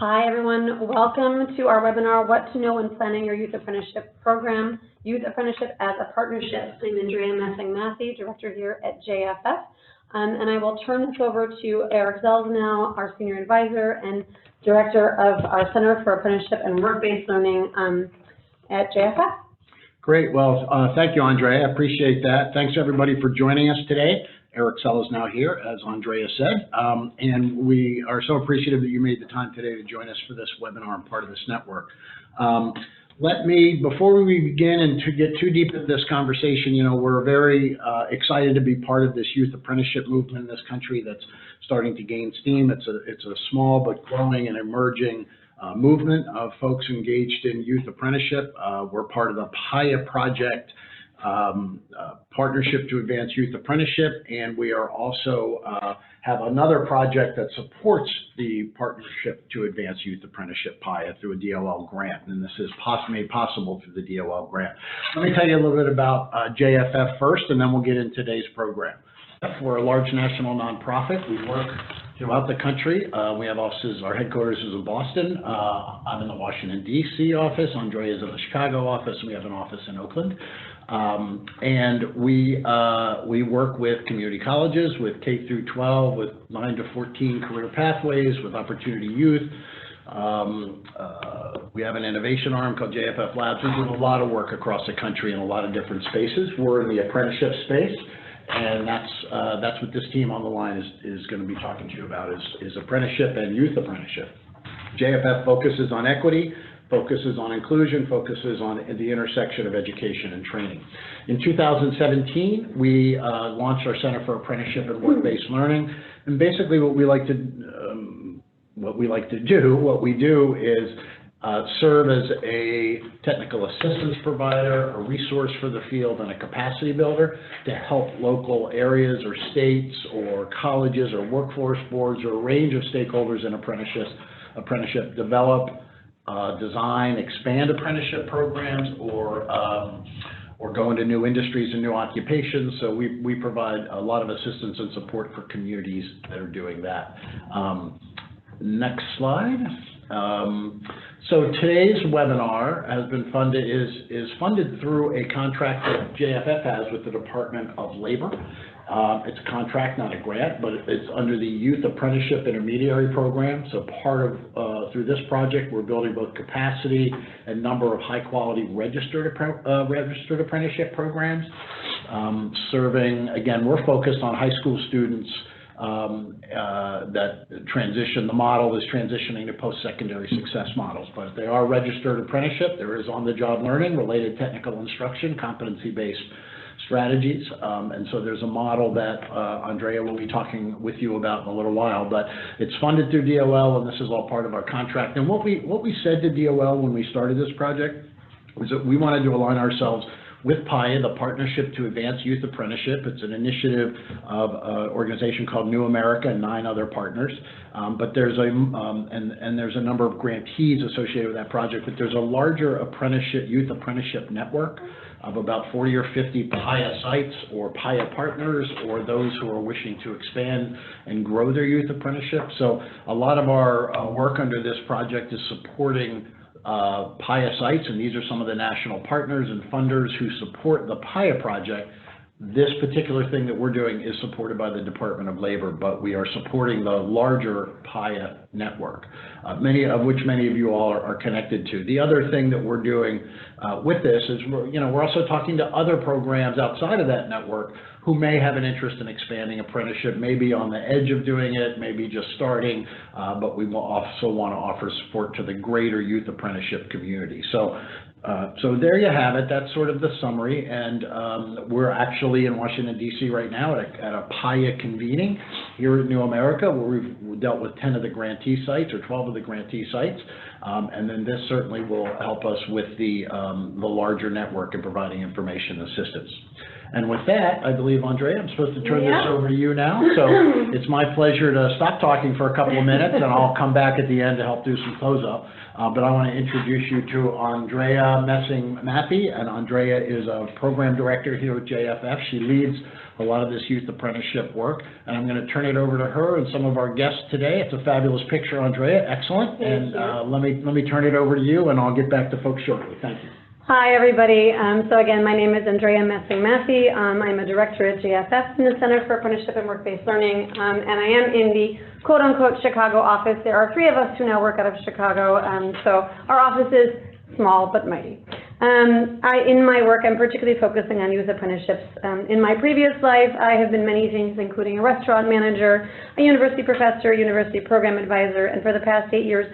Hi everyone, welcome to our webinar, What to Know when Planning Your Youth Apprenticeship Program, Youth Apprenticeship as a Partnership. I'm Andrea Messing-Mathie, Director here at JFF, and I will turn this over to Eric Seleznow, our Senior Advisor and Director of our Center for Apprenticeship and Work-Based Learning at JFF. Great, well, thank you, Andrea, I appreciate that. Thanks everybody for joining us today. Eric Seleznow here, as Andrea said, and we are so appreciative that you made the time today to join us for this webinar and part of this network. Before we begin and to get too deep into this conversation, we're very excited to be part of this youth apprenticeship movement in this country that's starting to gain steam. It's a small but growing and emerging movement of folks engaged in youth apprenticeship. We're part of the Piatt Project Partnership to Advance Youth Apprenticeship, and we are also have another project that supports the Partnership to Advance Youth Apprenticeship, Piatt, through a DOL grant, and this is made possible through the DOL grant. Let me tell you a little bit about JFF first, and then we'll get into today's program. We're a large national nonprofit. We work throughout the country. We have offices, our headquarters is in Boston. I'm in the Washington, D.C. office. Andrea is in the Chicago office. We have an office in Oakland. And we work with community colleges, with K through 12, with 9 to 14 career pathways, with Opportunity Youth. We have an innovation arm called JFF Labs. We do a lot of work across the country in a lot of different spaces. We're in the apprenticeship space, and that's what this team on the line is going to be talking to you about, is apprenticeship and youth apprenticeship. JFF focuses on equity, focuses on inclusion, focuses on the intersection of education and training. In 2017, we launched our Center for Apprenticeship and Work-Based Learning, and basically what we do is serve as a technical assistance provider, a resource for the field, and a capacity builder to help local areas or states or colleges or workforce boards or a range of stakeholders in apprenticeship develop, design, expand apprenticeship programs, or go into new industries and new occupations. So we provide a lot of assistance and support for communities that are doing that. Next slide. So today's webinar has been funded, is funded through a contract that JFF has with the Department of Labor. It's a contract, not a grant, but it's under the Youth Apprenticeship Intermediary Program. So through this project, we're building both capacity and number of high-quality registered apprenticeship programs. Serving, again, we're focused on high school students that transition. The model is transitioning to post-secondary success models, but they are registered apprenticeship. There is on-the-job learning, related technical instruction, competency-based strategies, and so there's a model that Andrea will be talking with you about in a little while, but it's funded through DOL, and this is all part of our contract. And what we said to DOL when we started this project was that we wanted to align ourselves with Piatt, the Partnership to Advance Youth Apprenticeship. It's an initiative of an organization called New America and 9 other partners. But there's there's a number of grantees associated with that project, but there's a larger youth apprenticeship network of about 40 or 50 Piatt sites or Piatt partners, or those who are wishing to expand and grow their youth apprenticeship. So a lot of our work under this project is supporting Piatt sites, and these are some of the national partners and funders who support the Piatt project. This particular thing that we're doing is supported by the Department of Labor, but we are supporting the larger Piatt network, many of you all are connected to. The other thing that we're doing with this is we're also talking to other programs outside of that network who may have an interest in expanding apprenticeship, maybe on the edge of doing it, maybe just starting, but we will also want to offer support to the greater youth apprenticeship community. So there you have it. That's sort of the summary, and we're actually in Washington, D.C. right now at a Piatt convening here at New America, where we've dealt with 10 of the grantee sites, or 12 of the grantee sites, and then this certainly will help us with the larger network and providing information assistance. And with that, I believe, Andrea, I'm supposed to turn this over to you now. So it's my pleasure to stop talking for a couple of minutes, and I'll come back at the end to help do some close-up. But I want to introduce you to Andrea Messing-Mathie, and Andrea is a program director here at JFF. She leads a lot of this youth apprenticeship work, and I'm going to turn it over to her and some of our guests today. It's a fabulous picture, Andrea. Excellent. Thank you. Let me turn it over to you, and I'll get back to folks shortly. Thank you. Hi, everybody. So again, my name is Andrea Messing-Mathie. I'm a director at JFF in the Center for Apprenticeship and Work-Based Learning, and I am in the quote-unquote Chicago office. There are 3 of us who now work out of Chicago, so our office is small but mighty. In my work, I'm particularly focusing on youth apprenticeships. In my previous life, I have been many things, including a restaurant manager, a university professor, university program advisor, and for the past 8 years,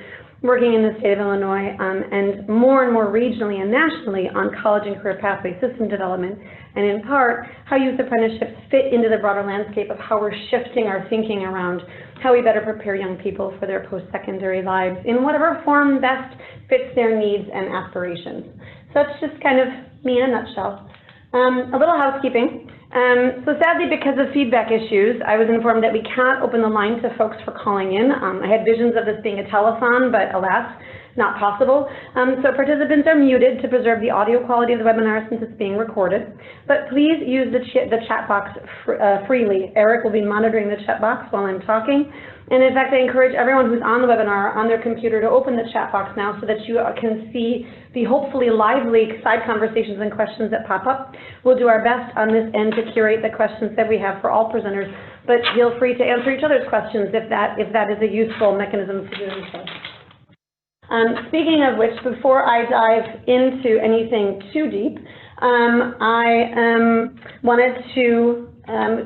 working in the state of Illinois, and more regionally and nationally on college and career pathway system development, and in part, how youth apprenticeships fit into the broader landscape of how we're shifting our thinking around how we better prepare young people for their post-secondary lives in whatever form best fits their needs and aspirations. So that's just kind of me in a nutshell. A little housekeeping. So sadly, because of feedback issues, I was informed that we cannot open the line to folks for calling in. I had visions of this being a telethon, but alas, not possible. So participants are muted to preserve the audio quality of the webinar since it's being recorded. But please use the chat box freely. Eric will be monitoring the chat box while I'm talking. And in fact, I encourage everyone who's on the webinar on their computer to open the chat box now so that you can see the hopefully lively side conversations and questions that pop up. We'll do our best on this end to curate the questions that we have for all presenters, but feel free to answer each other's questions if that is a useful mechanism to do so. Speaking of which, before I dive into anything too deep, I wanted to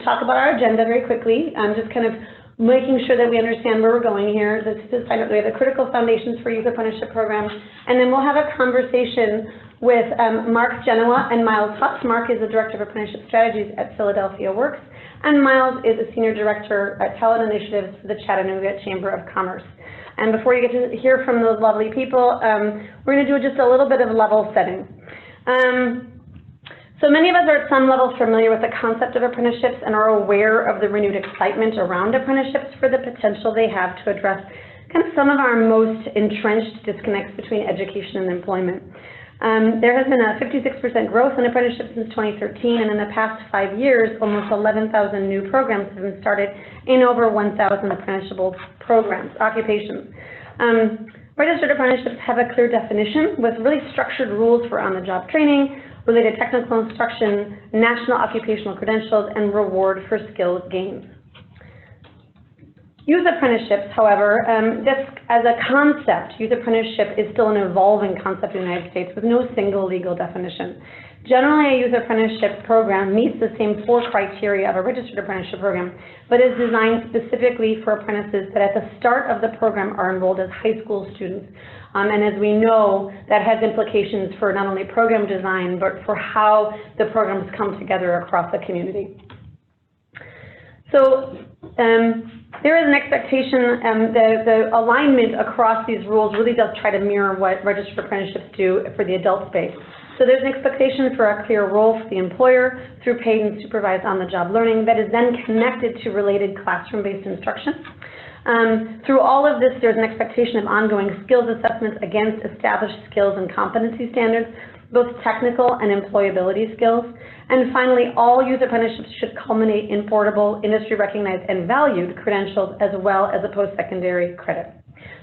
talk about our agenda very quickly. Just kind of making sure that we understand where we're going here. We have the critical foundations for youth apprenticeship programs, and then we'll have a conversation with Mark Genua and Miles Hutz. Mark is the Director of Apprenticeship Strategies at Philadelphia Works, and Miles is a Senior Director at Talent Initiatives for the Chattanooga Chamber of Commerce. And before you get to hear from those lovely people, we're going to do just a little bit of level setting. So many of us are at some level familiar with the concept of apprenticeships and are aware of the renewed excitement around apprenticeships for the potential they have to address kind of some of our most entrenched disconnects between education and employment. There has been a 56% growth in apprenticeships since 2013, and in the past 5 years, almost 11,000 new programs have been started in over 1,000 apprenticeshable programs, occupations. Registered apprenticeships have a clear definition with really structured rules for on-the-job training, related technical instruction, national occupational credentials, and reward for skills gains. Youth apprenticeships, however, just as a concept, youth apprenticeship is still an evolving concept in the United States with no single legal definition. Generally, a youth apprenticeship program meets the same 4 criteria of a registered apprenticeship program, but is designed specifically for apprentices that at the start of the program are enrolled as high school students. And as we know, that has implications for not only program design, but for how the programs come together across the community. So there is an expectation, the alignment across these rules really does try to mirror what registered apprenticeships do for the adult space. So there's an expectation for a clear role for the employer through paid and supervised on-the-job learning that is then connected to related classroom-based instruction. Through all of this, there's an expectation of ongoing skills assessments against established skills and competency standards, both technical and employability skills. And finally, all youth apprenticeships should culminate in portable, industry-recognized, and valued credentials as well as a post-secondary credit.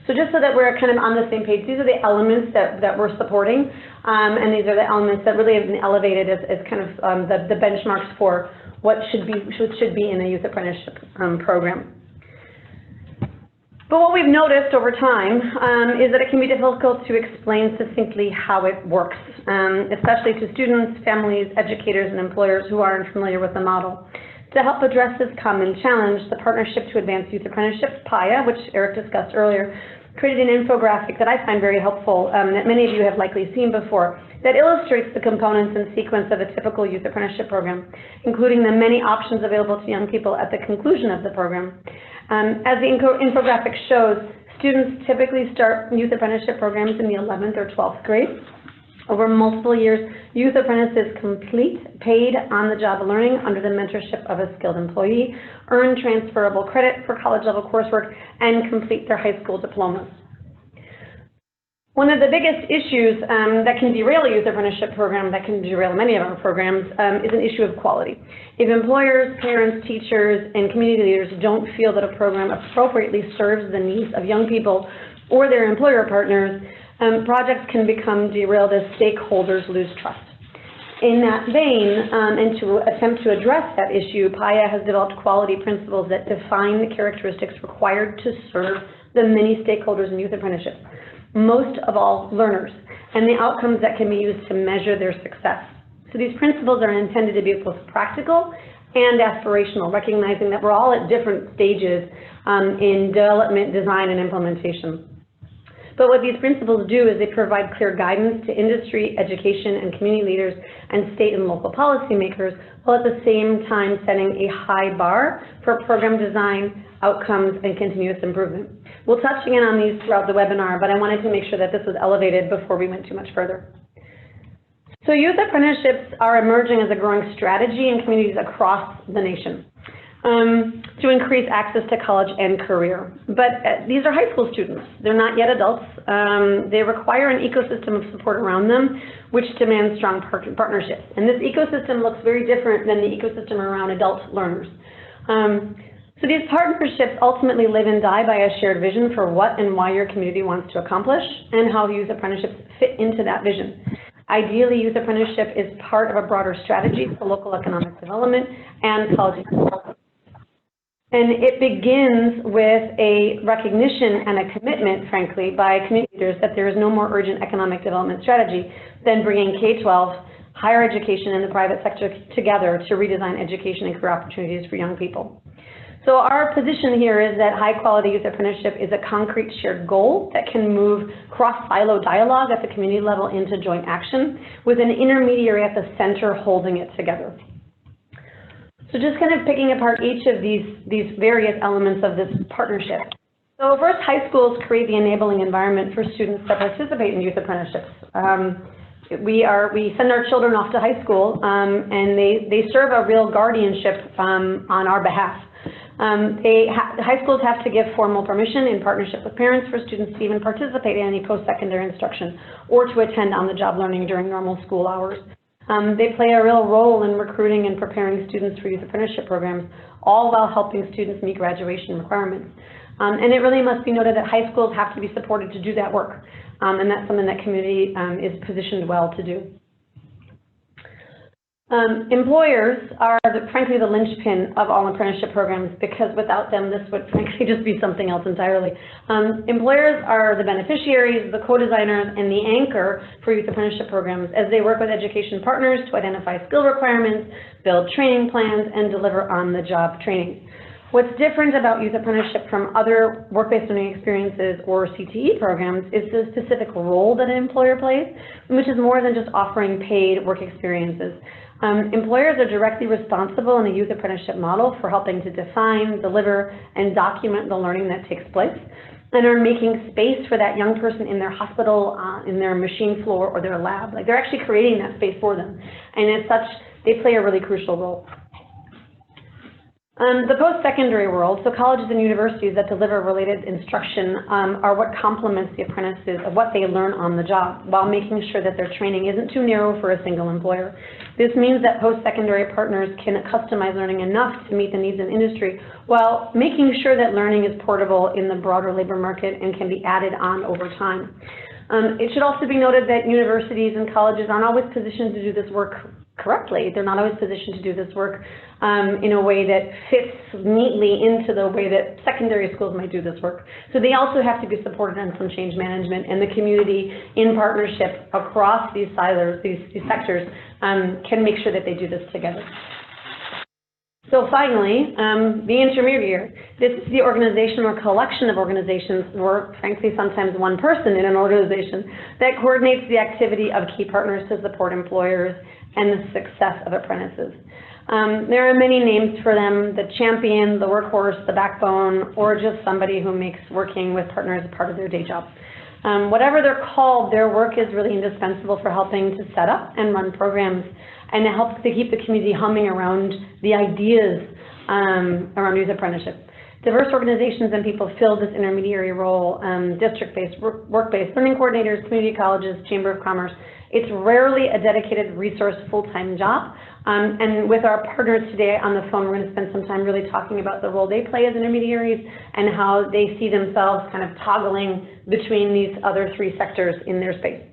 So just so that we're kind of on the same page, these are the elements that we're supporting, and these are the elements that really have been elevated as kind of the benchmarks for what should be in a youth apprenticeship program. But what we've noticed over time is that it can be difficult to explain succinctly how it works, especially to students, families, educators, and employers who aren't familiar with the model. To help address this common challenge, the Partnership to Advance Youth Apprenticeship, PIA, which Eric discussed earlier, created an infographic that I find very helpful, that many of you have likely seen before, that illustrates the components and sequence of a typical youth apprenticeship program, including the many options available to young people at the conclusion of the program. As the infographic shows, students typically start youth apprenticeship programs in the 11th or 12th grade. Over multiple years, youth apprentices complete paid on-the-job learning under the mentorship of a skilled employee, earn transferable credit for college-level coursework, and complete their high school diplomas. One of the biggest issues that can derail a youth apprenticeship program, that can derail many of our programs, is an issue of quality. If employers, parents, teachers, and community leaders don't feel that a program appropriately serves the needs of young people or their employer partners, projects can become derailed as stakeholders lose trust. In that vein, and to attempt to address that issue, Piatt has developed quality principles that define the characteristics required to serve the many stakeholders in youth apprenticeships, most of all learners, and the outcomes that can be used to measure their success. So these principles are intended to be both practical and aspirational, recognizing that we're all at different stages in development, design, and implementation. But what these principles do is they provide clear guidance to industry, education, and community leaders and state and local policymakers, while at the same time setting a high bar for program design, outcomes, and continuous improvement. We'll touch again on these throughout the webinar, but I wanted to make sure that this was elevated before we went too much further. So youth apprenticeships are emerging as a growing strategy in communities across the nation to increase access to college and career. But these are high school students. They're not yet adults. They require an ecosystem of support around them, which demands strong partnerships. And this ecosystem looks very different than the ecosystem around adult learners. So these partnerships ultimately live and die by a shared vision for what and why your community wants to accomplish and how youth apprenticeships fit into that vision. Ideally, youth apprenticeship is part of a broader strategy for local economic development and college development. And it begins with a recognition and a commitment, frankly, by community leaders that there is no more urgent economic development strategy than bringing K-12, higher education, and the private sector together to redesign education and career opportunities for young people. So our position here is that high-quality youth apprenticeship is a concrete shared goal that can move cross-silo dialogue at the community level into joint action, with an intermediary at the center holding it together. So just kind of picking apart each of these various elements of this partnership. So first, high schools create the enabling environment for students that participate in youth apprenticeships. We send our children off to high school, and they serve a real guardianship on our behalf. High schools have to give formal permission in partnership with parents for students to even participate in any post-secondary instruction or to attend on-the-job learning during normal school hours. They play a real role in recruiting and preparing students for youth apprenticeship programs, all while helping students meet graduation requirements. And it really must be noted that high schools have to be supported to do that work, and that's something that community is positioned well to do. Employers are, frankly, the linchpin of all apprenticeship programs, because without them, this would frankly just be something else entirely. Employers are the beneficiaries, the co-designers, and the anchor for youth apprenticeship programs as they work with education partners to identify skill requirements, build training plans, and deliver on-the-job training. What's different about youth apprenticeship from other work-based learning experiences or CTE programs is the specific role that an employer plays, which is more than just offering paid work experiences. Employers are directly responsible in the youth apprenticeship model for helping to define, deliver, and document the learning that takes place, and are making space for that young person in their hospital, in their machine floor, or their lab. Like, they're actually creating that space for them. And as such, they play a really crucial role. The post-secondary world, so colleges and universities that deliver related instruction are what complements the apprentices of what they learn on the job, while making sure that their training isn't too narrow for a single employer. This means that post-secondary partners can customize learning enough to meet the needs of industry, while making sure that learning is portable in the broader labor market and can be added on over time. It should also be noted that universities and colleges aren't always positioned to do this work correctly. They're not always positioned to do this work in a way that fits neatly into the way that secondary schools might do this work. So they also have to be supported on some change management, and the community in partnership across these silos, these sectors, can make sure that they do this together. So finally, the intermediary. This is the organization or collection of organizations, or frankly sometimes one person in an organization, that coordinates the activity of key partners to support employers and the success of apprentices. There are many names for them: the champion, the workhorse, the backbone, or just somebody who makes working with partners part of their day job. Whatever they're called, their work is really indispensable for helping to set up and run programs, and it helps to keep the community humming around the ideas around youth apprenticeship. Diverse organizations and people fill this intermediary role, district-based, work-based, learning coordinators, community colleges, Chamber of Commerce. It's rarely a dedicated resource full-time job. And with our partners today on the phone, we're going to spend some time really talking about the role they play as intermediaries and how they see themselves kind of toggling between these other three sectors in their space.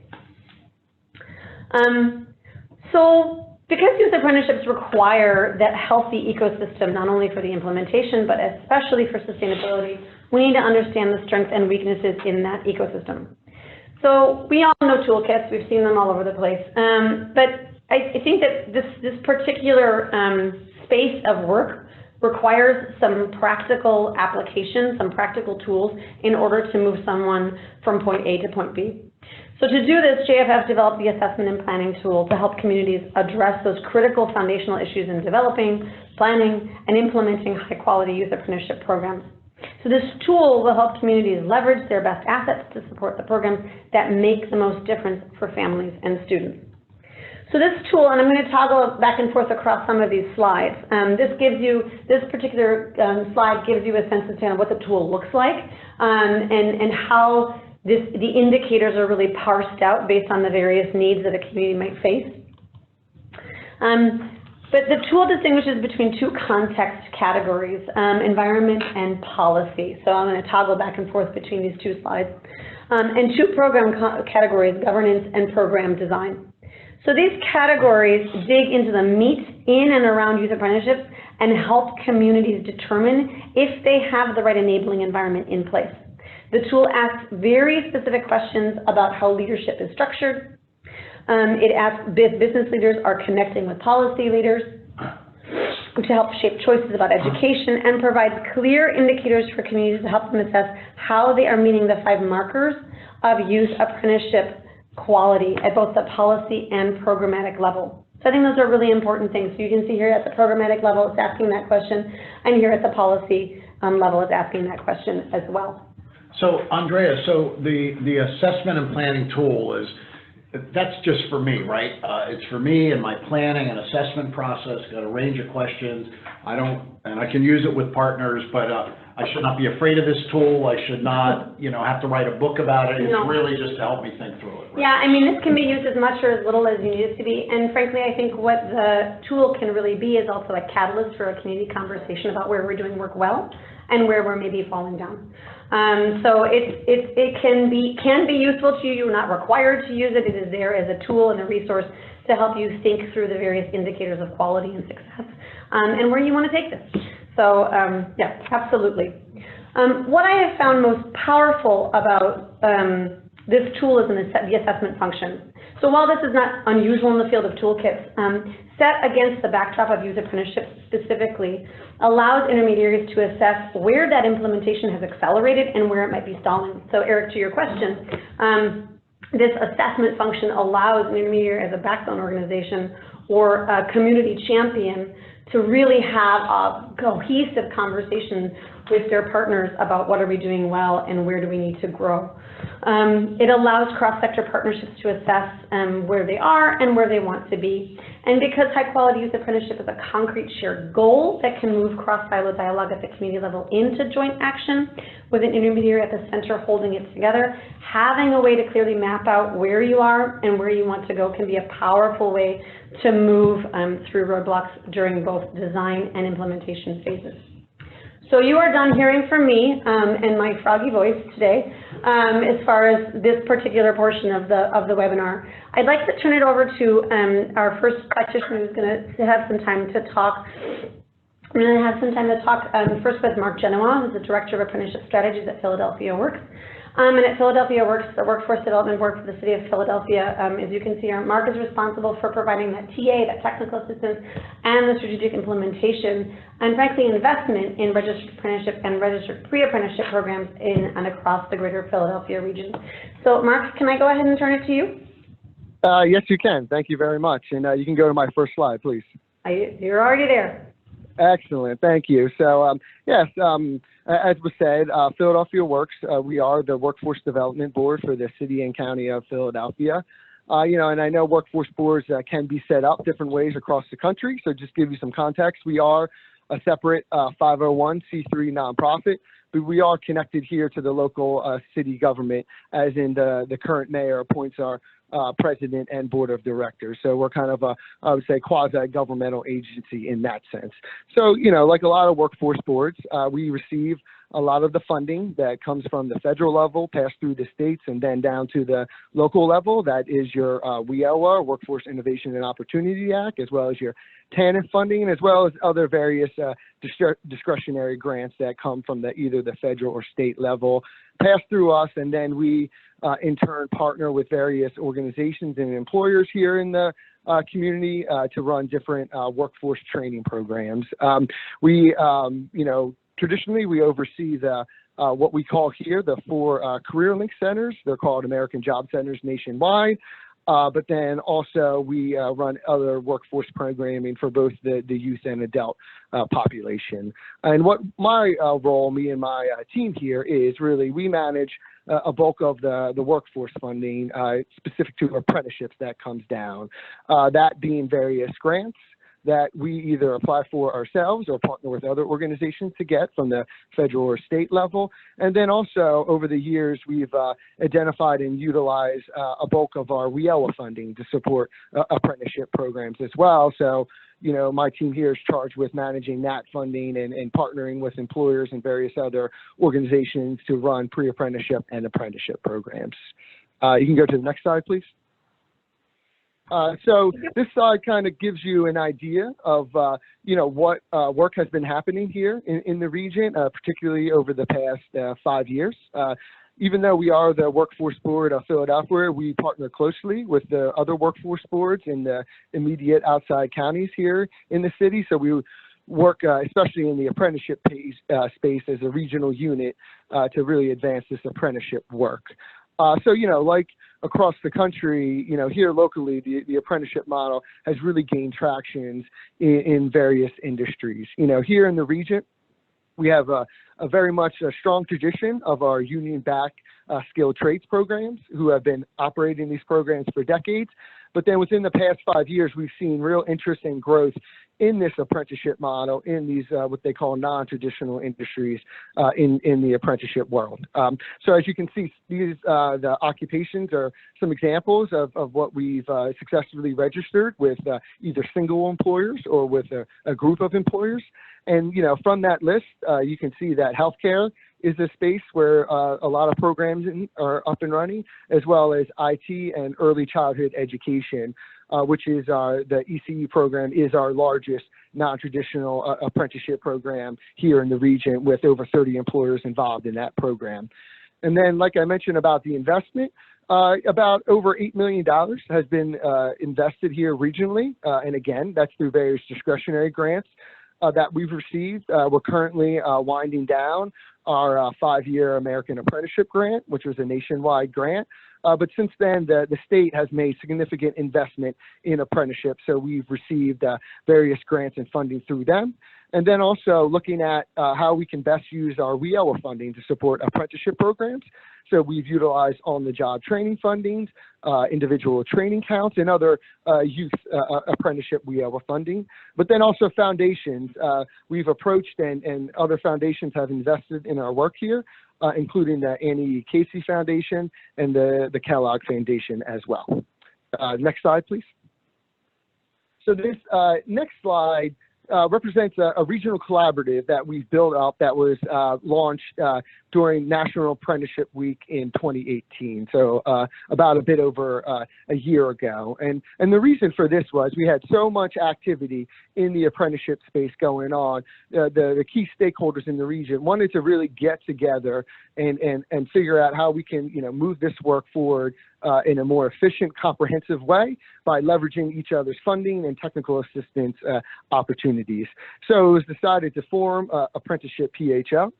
So because youth apprenticeships require that healthy ecosystem, not only for the implementation, but especially for sustainability, we need to understand the strengths and weaknesses in that ecosystem. So we all know toolkits, we've seen them all over the place, but I think that this particular space of work requires some practical application, some practical tools in order to move someone from point A to point B. So to do this, JFF developed the assessment and planning tool to help communities address those critical foundational issues in developing, planning, and implementing high-quality youth apprenticeship programs. So this tool will help communities leverage their best assets to support the programs that make the most difference for families and students. So this tool, and I'm going to toggle back and forth across some of these slides. This particular slide gives you a sense of kind of what the tool looks like and how the indicators are really parsed out based on the various needs that a community might face. But the tool distinguishes between two context categories, environment and policy. So I'm going to toggle back and forth between these two slides. And two program categories, governance and program design. So these categories dig into the meat in and around youth apprenticeships and help communities determine if they have the right enabling environment in place. The tool asks very specific questions about how leadership is structured. It asks if business leaders are connecting with policy leaders to help shape choices about education, and provides clear indicators for communities to help them assess how they are meeting the 5 markers of youth apprenticeship quality at both the policy and programmatic level. So I think those are really important things. So you can see here at the programmatic level, it's asking that question, and here at the policy level, it's asking that question as well. So Andrea, so the assessment and planning tool that's just for me, right? It's for me and my planning and assessment process, got a range of questions. I can use it with partners, but I should not be afraid of this tool. I should not, have to write a book about it. It's really just to help me think through it. Right? Yeah, I mean, this can be used as much or as little as you need it to be. And frankly, I think what the tool can really be is also a catalyst for a community conversation about where we're doing work well and where we're maybe falling down. So it can be useful to you. You're not required to use it. It is there as a tool and a resource to help you think through the various indicators of quality and success and where you want to take this. So yeah, absolutely. What I have found most powerful about this tool is the assessment function. So while this is not unusual in the field of toolkits, set against the backdrop of youth apprenticeship specifically, allows intermediaries to assess where that implementation has accelerated and where it might be stalling. So Eric, to your question, this assessment function allows an intermediary as a backbone organization or a community champion to really have a cohesive conversation with their partners about what are we doing well and where do we need to grow. It allows cross-sector partnerships to assess where they are and where they want to be. And because high-quality youth apprenticeship is a concrete shared goal that can move cross-silo dialogue at the community level into joint action, with an intermediary at the center holding it together, having a way to clearly map out where you are and where you want to go can be a powerful way to move through roadblocks during both design and implementation phases. So you are done hearing from me and my froggy voice today as far as this particular portion of the webinar. I'd like to turn it over to our first practitioner who's going to have some time to talk. I'm going to have some time to talk first with Mark Genua, who's the Director of Apprenticeship Strategies at Philadelphia Works. And at Philadelphia Works, the Workforce Development Board for the City of Philadelphia, as you can see, Mark is responsible for providing that TA, that technical assistance, and the strategic implementation, and frankly, investment in registered apprenticeship and registered pre-apprenticeship programs in and across the greater Philadelphia region. So Mark, can I go ahead and turn it to you? Yes, you can. Thank you very much. And you can go to my first slide, please. You're already there. Excellent, thank you. So yes, as was said, Philadelphia Works, we are the Workforce Development Board for the City and County of Philadelphia. And I know workforce boards can be set up different ways across the country. So just to give you some context, we are a separate 501c3 nonprofit, but we are connected here to the local city government, as in the current mayor appoints our president and board of directors. So we're kind of a, I would say, quasi-governmental agency in that sense. So, like a lot of workforce boards, we receive a lot of the funding that comes from the federal level, passed through the states, and then down to the local level. That is your WIOA, Workforce Innovation and Opportunity Act, as well as your TANF funding, as well as other various discretionary grants that come from either the federal or state level, pass through us, and then we in turn partner with various organizations and employers here in the community to run different workforce training programs. Traditionally, we oversee the what we call here the 4 career link centers. They're called American Job Centers nationwide. But then also we run other workforce programming for both the youth and adult population. And what my role, me and my team here, is really we manage a bulk of the workforce funding specific to apprenticeships that comes down, that being various grants that we either apply for ourselves or partner with other organizations to get from the federal or state level. And then also over the years, we've identified and utilized a bulk of our WIOA funding to support apprenticeship programs as well. So, my team here is charged with managing that funding and partnering with employers and various other organizations to run pre-apprenticeship and apprenticeship programs. You can go to the next slide, please. So this slide kind of gives you an idea of, what work has been happening here in the region, particularly over the past 5 years. Even though we are the Workforce Board of Philadelphia, we partner closely with the other workforce boards in the immediate outside counties here in the city. So we work, especially in the apprenticeship space as a regional unit to really advance this apprenticeship work. So, like across the country, here locally, the apprenticeship model has really gained traction in various industries. Here in the region, we have a very much a strong tradition of our union-backed skilled trades programs who have been operating these programs for decades. But then within the past 5 years, we've seen real interest and growth in this apprenticeship model in these what they call non-traditional industries in the apprenticeship world. So as you can see, these the occupations are some examples of what we've successfully registered with either single employers or with a group of employers. And from that list, you can see that healthcare is a space where a lot of programs are up and running, as well as IT and early childhood education, which is the ECE program is our largest non-traditional apprenticeship program here in the region, with over 30 employers involved in that program. And then, like I mentioned about the investment, about over $8 million has been invested here regionally. And again, that's through various discretionary grants that we've received. We're currently winding down our 5-year American Apprenticeship Grant, which was a nationwide grant. But since then, the state has made significant investment in apprenticeships, so we've received various grants and funding through them. And then also looking at how we can best use our WIOA funding to support apprenticeship programs. So we've utilized on-the-job training fundings, individual training counts, and other youth apprenticeship WIOA funding. But then also foundations. We've approached and other foundations have invested in our work here, including the Annie Casey Foundation and the Kellogg Foundation as well. Next slide, please. So this next slide represents a regional collaborative that we've built up that was launched during National Apprenticeship Week in 2018, so about a bit over a year ago. And the reason for this was we had so much activity in the apprenticeship space going on. The key stakeholders in the region wanted to really get together and figure out how we can move this work forward in a more efficient, comprehensive way by leveraging each other's funding and technical assistance opportunities. So it was decided to form Apprenticeship PHM,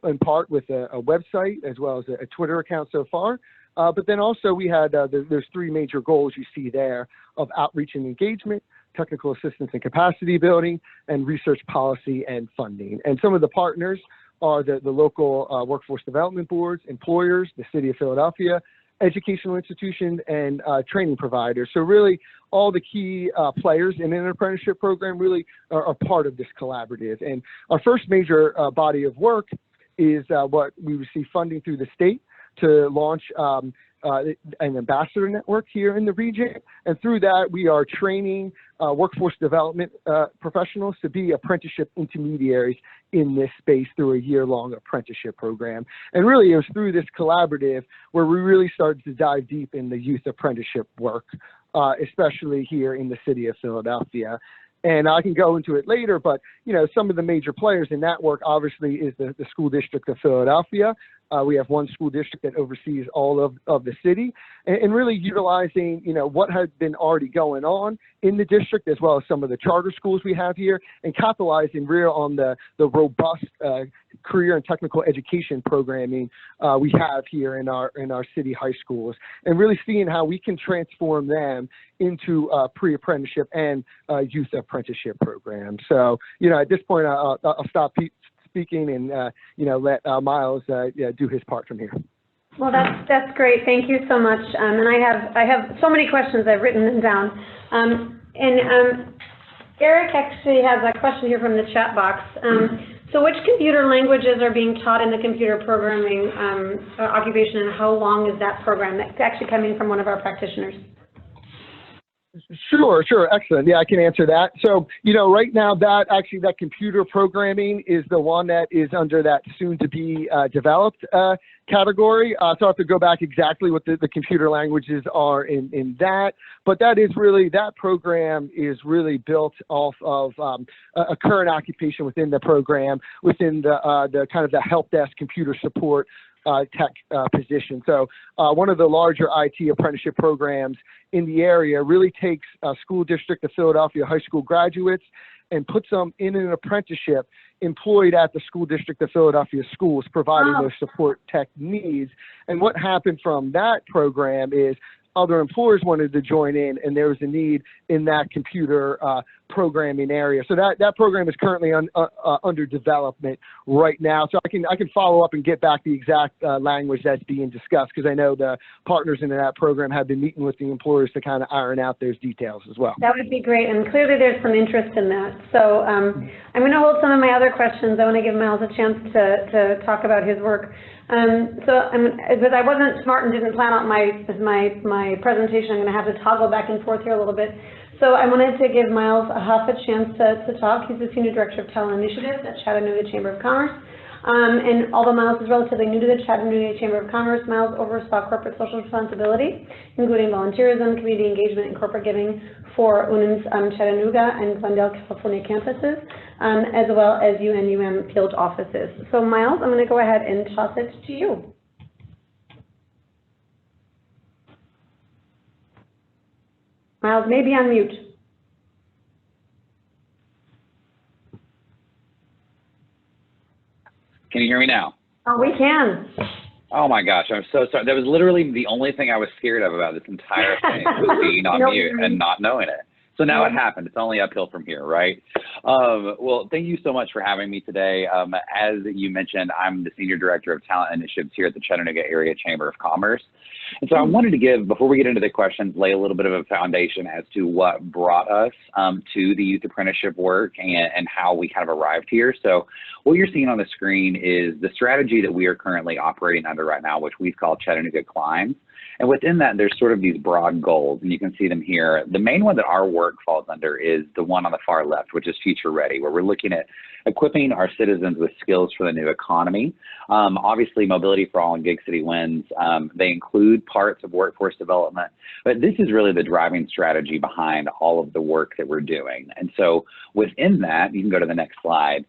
in part with a website as well as a Twitter account so far. But then also we had, there's 3 major goals you see there of outreach and engagement, technical assistance and capacity building, and research policy and funding. And some of the partners are the local workforce development boards, employers, the City of Philadelphia, educational institutions, and training providers. So really, all the key players in an apprenticeship program really are part of this collaborative. And our first major body of work is what we receive funding through the state to launch an ambassador network here in the region. And through that, we are training workforce development professionals to be apprenticeship intermediaries in this space through a year-long apprenticeship program. And really, it was through this collaborative where we really started to dive deep in the youth apprenticeship work, especially here in the city of Philadelphia. And I can go into it later, but some of the major players in that work obviously is the School District of Philadelphia. We have one school district that oversees all of the city, and really utilizing what had been already going on in the district, as well as some of the charter schools we have here, and capitalizing real on the robust career and technical education programming we have here in our city high schools, and really seeing how we can transform them into pre-apprenticeship and youth apprenticeship programs. So at this point I'll stop speaking and let Miles do his part from here. Well, that's great. Thank you so much. And I have so many questions. I've written them down. Eric actually has a question here from the chat box. So which computer languages are being taught in the computer programming occupation, and how long is that program? That's actually coming from one of our practitioners. Sure, excellent. Yeah, I can answer that. So, right now that computer programming is the one that is under that soon to be developed category. So I have to go back exactly what the computer languages are in that, but that program is really built off of a current occupation within the program, within the kind of the help desk computer support tech position. So one of the larger IT apprenticeship programs in the area really takes a school district of Philadelphia high school graduates and puts them in an apprenticeship employed at the school district of Philadelphia schools, providing those support tech needs. And what happened from that program is other employers wanted to join in, and there was a need in that computer programming area. So that program is currently under development right now. So I can follow up and get back the exact language that's being discussed, because I know the partners in that program have been meeting with the employers to kind of iron out those details as well. That would be great, and clearly there's some interest in that. So I'm going to hold some of my other questions. I want to give Miles a chance to talk about his work. Because I wasn't smart and didn't plan out my presentation, I'm going to have to toggle back and forth here a little bit. So I wanted to give Miles Huff a chance to talk. He's the Senior Director of Talent Initiatives at Chattanooga Chamber of Commerce. And although Miles is relatively new to the Chattanooga Chamber of Commerce, Miles oversaw corporate social responsibility, including volunteerism, community engagement, and corporate giving for UNM's Chattanooga and Glendale, California campuses, as well as UNUM field offices. So Miles, I'm going to go ahead and toss it to you. Miles may be on mute. Can you hear me now? Oh, we can. Oh my gosh, I'm so sorry. That was literally the only thing I was scared of about this entire thing, was being on mute and not knowing it. So now it happened. It's only uphill from here, right? Well, thank you so much for having me today. As you mentioned, I'm the Senior Director of Talent Initiatives here at the Chattanooga Area Chamber of Commerce. And so I wanted to give, before we get into the questions, lay a little bit of a foundation as to what brought us to the youth apprenticeship work and how we kind of arrived here. So what you're seeing on the screen is the strategy that we are currently operating under right now, which we've called Chattanooga Climbs. And within that, there's sort of these broad goals, and you can see them here. The main one that our work falls under is the one on the far left, which is Future Ready, where we're looking at equipping our citizens with skills for the new economy. Obviously, Mobility for All and Gig City wins. They include parts of workforce development, but this is really the driving strategy behind all of the work that we're doing. And so within that, you can go to the next slide.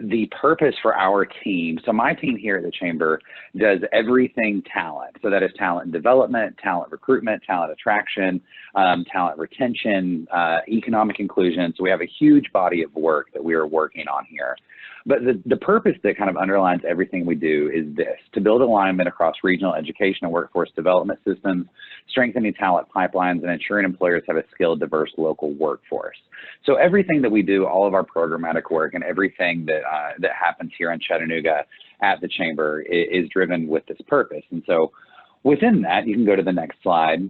The purpose for our team, so my team here at the Chamber does everything talent. So that is talent development, talent recruitment, talent attraction, talent retention, economic inclusion. So we have a huge body of work that we are working on here. But the purpose that kind of underlines everything we do is this: to build alignment across regional education and workforce development systems, strengthening talent pipelines, and ensuring employers have a skilled, diverse local workforce. So everything that we do, all of our programmatic work and everything that, that happens here in Chattanooga at the Chamber is driven with this purpose. And so within that, you can go to the next slide.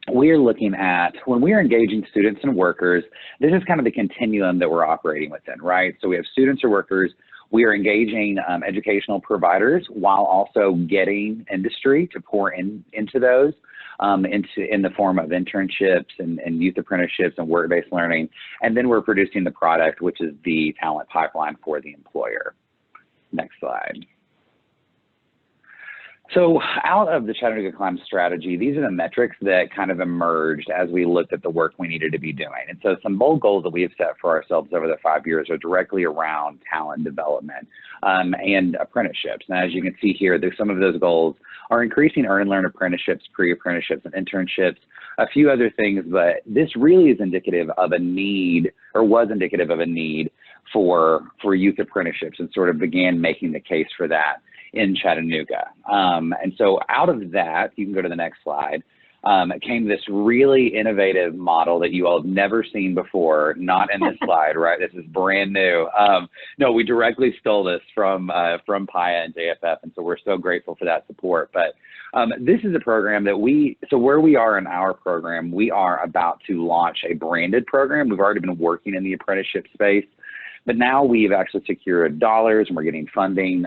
We're looking at, when we're engaging students and workers, this is kind of the continuum that we're operating within, right? So we have students or workers, we are engaging educational providers while also getting industry to pour into those, in the form of internships and youth apprenticeships and work-based learning. And then we're producing the product, which is the talent pipeline for the employer. Next slide. So out of the Chattanooga Climb strategy, these are the metrics that kind of emerged as we looked at the work we needed to be doing. And so some bold goals that we have set for ourselves over the 5 years are directly around talent development and apprenticeships. And as you can see here, some of those goals are increasing earn and learn apprenticeships, pre-apprenticeships, and internships, a few other things, but this really is indicative of a need, or was indicative of a need for youth apprenticeships, and sort of began making the case for that in Chattanooga. And so out of that, you can go to the next slide, came this really innovative model that you all have never seen before, not in this slide, right? This is brand new. No, we directly stole this from Piatt and JFF, and so we're so grateful for that support. But this is a program that so where we are in our program, we are about to launch a branded program. We've already been working in the apprenticeship space, but now we've actually secured dollars and we're getting funding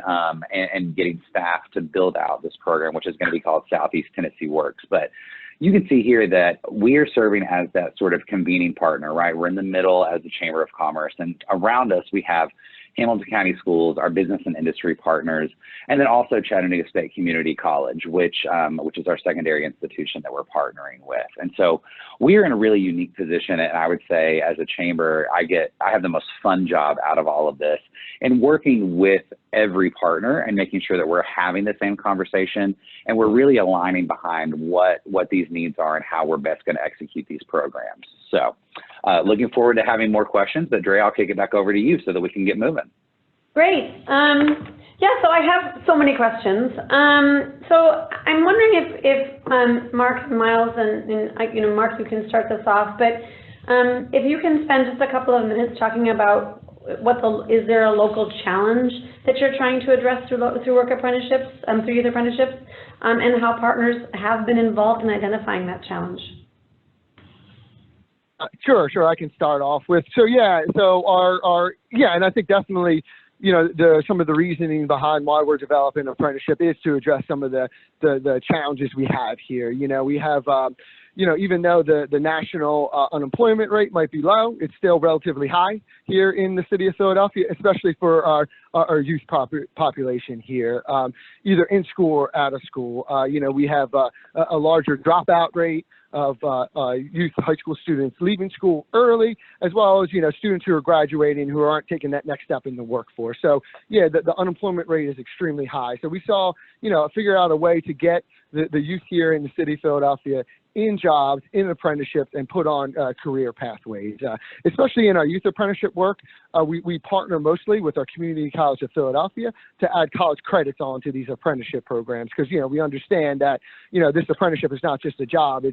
and getting staff to build out this program, which is going to be called Southeast Tennessee Works. But you can see here that we are serving as that sort of convening partner, right? We're in the middle as the Chamber of Commerce, and around us we have Hamilton County Schools, our business and industry partners, and then also Chattanooga State Community College, which is our secondary institution that we're partnering with. And so we are in a really unique position, and I would say as a chamber, I have the most fun job out of all of this, in working with every partner and making sure that we're having the same conversation and we're really aligning behind what these needs are and how we're best going to execute these programs. So looking forward to having more questions, but Dre, I'll kick it back over to you so that we can get moving. Great. Yeah, so I have so many questions. So I'm wondering if Mark and Miles and Mark, you can start this off, but if you can spend just a couple of minutes talking about is there a local challenge that you're trying to address through work apprenticeships, through youth apprenticeships, and how partners have been involved in identifying that challenge? Sure, I can start off with. So yeah, and I think definitely, some of the reasoning behind why we're developing apprenticeship is to address some of the challenges we have here. We have, even though the national unemployment rate might be low, it's still relatively high here in the city of Philadelphia, especially for our youth population here, either in school or out of school. We have a larger dropout rate of youth high school students leaving school early, as well as, students who are graduating who aren't taking that next step in the workforce. So yeah, the unemployment rate is extremely high. So we saw, figure out a way to get the youth here in the city of Philadelphia in jobs, in apprenticeships, and put on career pathways. Especially in our youth apprenticeship work, we partner mostly with our Community College of Philadelphia to add college credits onto these apprenticeship programs, because we understand that this apprenticeship is not just a job;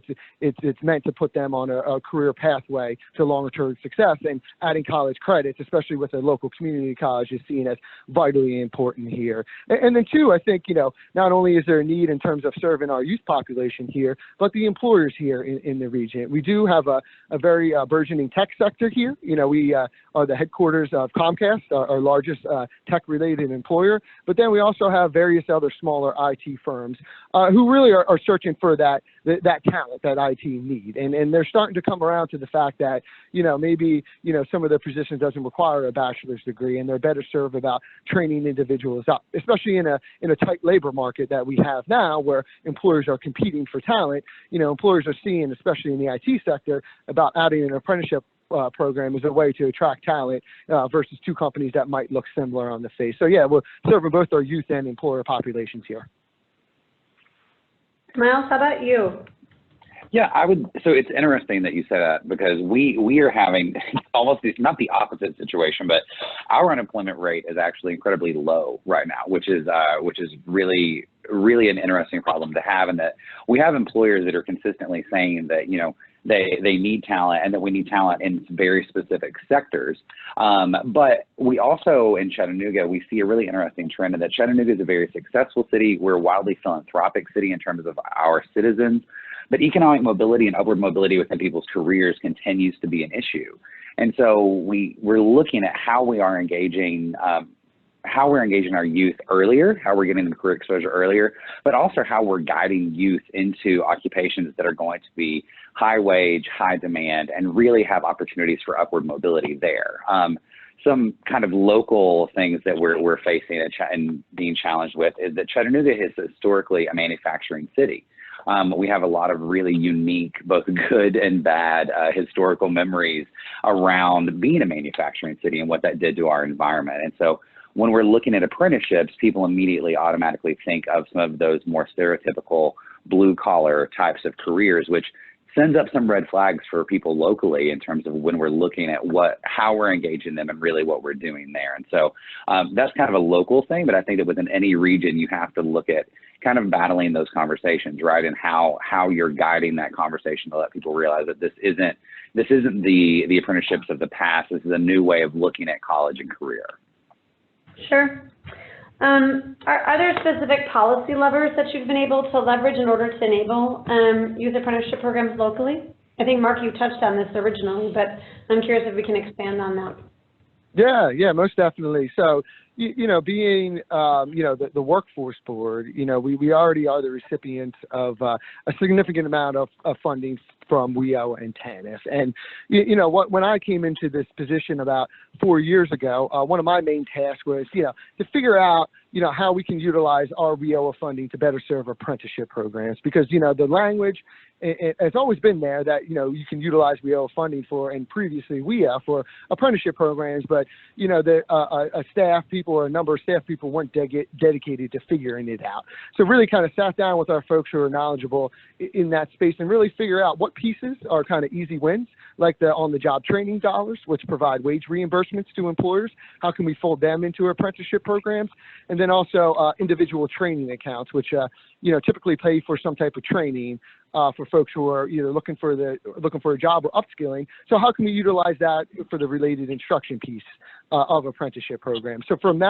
it's meant to put them on a career pathway to longer-term success. And adding college credits, especially with a local community college, is seen as vitally important here. And then two, I think not only is there a need in terms of serving our youth population here, but the employers here in the region. We do have a very burgeoning tech sector here. We are the headquarters of Comcast, our largest tech-related employer, but then we also have various other smaller IT firms who really are searching for that talent, that IT need. And they're starting to come around to the fact that, maybe, some of their positions doesn't require a bachelor's degree, and they're better served about training individuals up, especially in a tight labor market that we have now, where employers are competing for talent. Employers are seeing, especially in the IT sector, about adding an apprenticeship program as a way to attract talent versus two companies that might look similar on the face. So yeah, we're serving both our youth and employer populations here. Miles, how about you? Yeah, so it's interesting that you say that, because we are having almost not the opposite situation, but our unemployment rate is actually incredibly low right now, which is really an interesting problem to have, and that we have employers that are consistently saying that, they need talent, and that we need talent in very specific sectors. But we also, in Chattanooga, we see a really interesting trend in that Chattanooga is a very successful city. We're a wildly philanthropic city in terms of our citizens. But economic mobility and upward mobility within people's careers continues to be an issue. And so we're looking at how we are engaging our youth earlier, how we're getting them career exposure earlier, but also how we're guiding youth into occupations that are going to be high wage, high demand, and really have opportunities for upward mobility there. Some kind of local things that we're facing and being challenged with is that Chattanooga is historically a manufacturing city. We have a lot of really unique, both good and bad historical memories around being a manufacturing city and what that did to our environment. And so when we're looking at apprenticeships, people immediately automatically think of some of those more stereotypical blue collar types of careers, which sends up some red flags for people locally in terms of when we're looking at how we're engaging them and really what we're doing there. And so that's kind of a local thing, but I think that within any region, you have to look at kind of battling those conversations, right? And how you're guiding that conversation to let people realize that this isn't the apprenticeships of the past. This is a new way of looking at college and career. Sure. Are there specific policy levers that you've been able to leverage in order to enable youth apprenticeship programs locally? I think, Mark, you touched on this originally, but I'm curious if we can expand on that. Yeah, most definitely. So, being, the workforce board, we already are the recipients of a significant amount of funding from WEO and TANF. And, when I came into this position about 4 years ago, one of my main tasks was, to figure out, how we can utilize our WEO funding to better serve apprenticeship programs, because, the language it's always been there that, you can utilize WEO funding for, and previously WEO for apprenticeship programs, but, staff people or a number of staff people weren't dedicated to figuring it out. So really kind of sat down with our folks who are knowledgeable in that space and really figure out what pieces are kind of easy wins, like the on-the-job training dollars, which provide wage reimbursements to employers. How can we fold them into apprenticeship programs? And then also individual training accounts, which, typically pay for some type of training for folks who are either looking for a job or upskilling. So how can we utilize that for the related instruction piece of apprenticeship programs? So from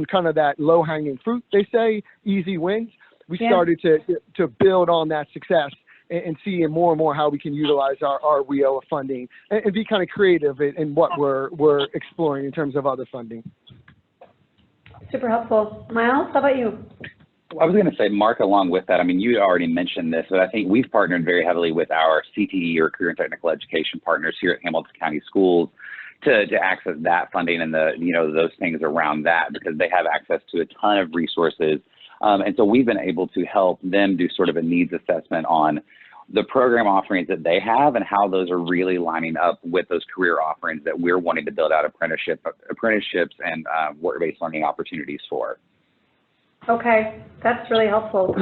kind of that low-hanging fruit, they say, easy wins, we started to build on that success and see more and more how we can utilize our WEO funding and be kind of creative in what we're exploring in terms of other funding. Super helpful. Miles, how about you? I was going to say, Mark, along with that, I mean, you already mentioned this, but I think we've partnered very heavily with our CTE, or Career and Technical Education partners here at Hamilton County Schools to access that funding and those things around that, because they have access to a ton of resources. And so we've been able to help them do sort of a needs assessment on the program offerings that they have and how those are really lining up with those career offerings that we're wanting to build out apprenticeships and work-based learning opportunities for. Okay, that's really helpful.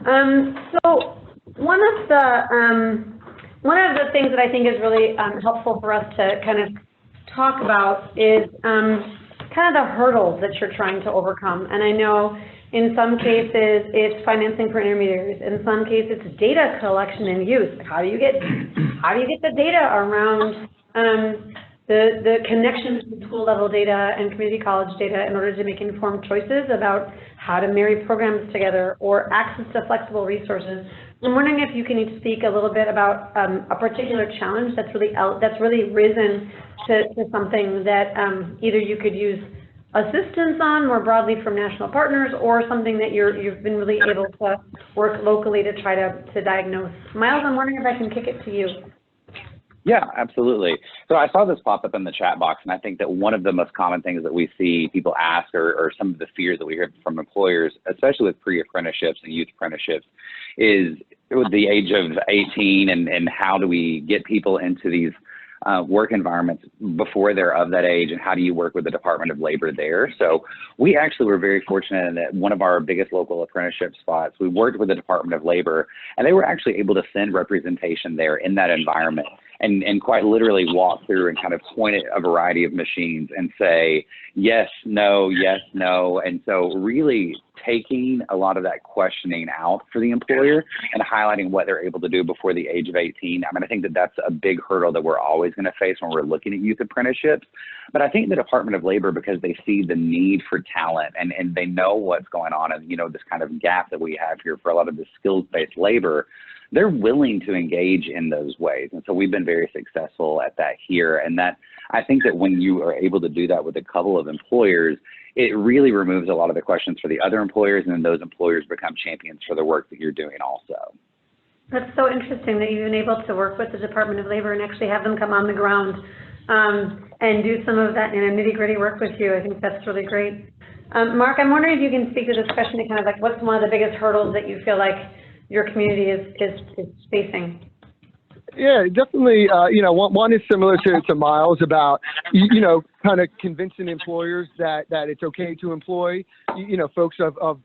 So one of the things that I think is really helpful for us to kind of talk about is kind of the hurdles that you're trying to overcome. And I know in some cases it's financing for intermediaries. In some cases it's data collection and use. How do you get the data around the connection between school level data and community college data in order to make informed choices about how to marry programs together or access to flexible resources? I'm wondering if you can speak a little bit about a particular challenge that's really risen to something that either you could use assistance on more broadly from national partners, or something that you've been really able to work locally to try to diagnose. Miles, I'm wondering if I can kick it to you. Yeah, absolutely. So I saw this pop up in the chat box, and I think that one of the most common things that we see people ask, or some of the fears that we hear from employers, especially with pre-apprenticeships and youth apprenticeships, is with the age of 18 and how do we get people into these work environments before they're of that age, and how do you work with the Department of Labor there? So we actually were very fortunate in that one of our biggest local apprenticeship spots, we worked with the Department of Labor, and they were actually able to send representation there in that environment, and quite literally walk through and kind of point at a variety of machines and say, yes, no, and so really taking a lot of that questioning out for the employer and highlighting what they're able to do before the age of 18. I mean, I think that that's a big hurdle that we're always going to face when we're looking at youth apprenticeships. But I think the Department of Labor, because they see the need for talent and they know what's going on and, you know, this kind of gap that we have here for a lot of the skills-based labor, they're willing to engage in those ways. And so we've been very successful at that here. And that, I think that when you are able to do that with a couple of employers, it really removes a lot of the questions for the other employers, and then those employers become champions for the work that you're doing also. That's so interesting that you've been able to work with the Department of Labor and actually have them come on the ground and do some of that, nitty-gritty work with you. I think that's really great. Mark, I'm wondering if you can speak to this question, to kind of like, what's one of the biggest hurdles that you feel like your community is facing? Yeah, definitely. One is similar to Miles about, kind of convincing employers that it's okay to employ, folks of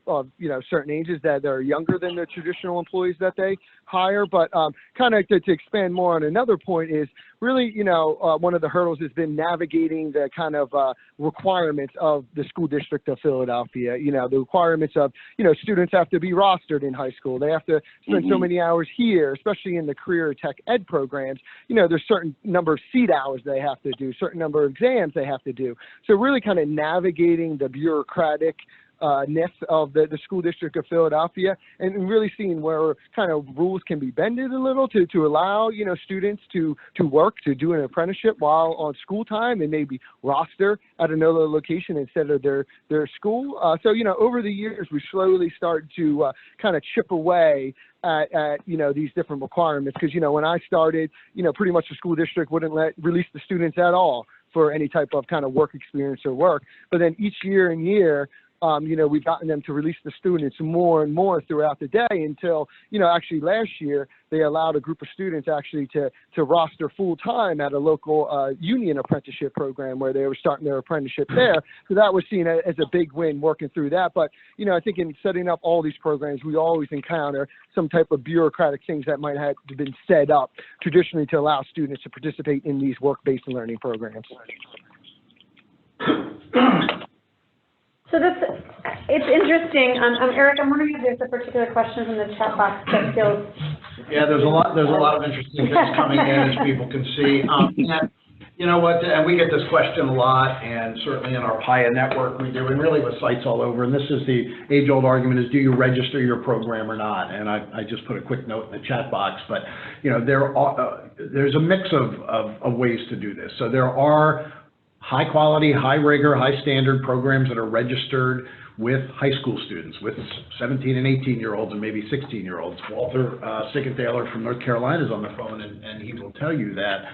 certain ages that are younger than the traditional employees that they hire. But kind of to expand more on another point is really, one of the hurdles has been navigating the kind of requirements of the school district of Philadelphia. The requirements of, students have to be rostered in high school. They have to spend so many hours here, especially in the career tech ed programs. There's certain number of seat hours they have to do, certain number of exams they have to do. So really kind of navigating the bureaucratic ness of the school district of Philadelphia, and really seeing where kind of rules can be bended a little to allow, students to work, to do an apprenticeship while on school time and maybe roster at another location instead of their school. So, over the years, we slowly started to kind of chip away at these different requirements, because, when I started, pretty much the school district wouldn't release the students at all for any type of kind of work experience or work. But then each year and year, we've gotten them to release the students more and more throughout the day until, actually last year, they allowed a group of students actually to roster full time at a local union apprenticeship program where they were starting their apprenticeship there. So that was seen as a big win working through that. But, I think in setting up all these programs, we always encounter some type of bureaucratic things that might have been set up traditionally to allow students to participate in these work-based learning programs. So it's interesting. Eric, I'm wondering if there's a particular question in the chat box that feels. Yeah, there's a lot of interesting things coming in, as people can see. And you know what? And we get this question a lot, and certainly in our Piatt Network we do, and really with sites all over. And this is the age-old argument: is do you register your program or not? And I just put a quick note in the chat box, but there's a mix of ways to do this. So there are high quality, high rigor, high standard programs that are registered with high school students, with 17 and 18-year-olds and maybe 16-year-olds. Walter Sickenthaler from North Carolina is on the phone, and he will tell you that,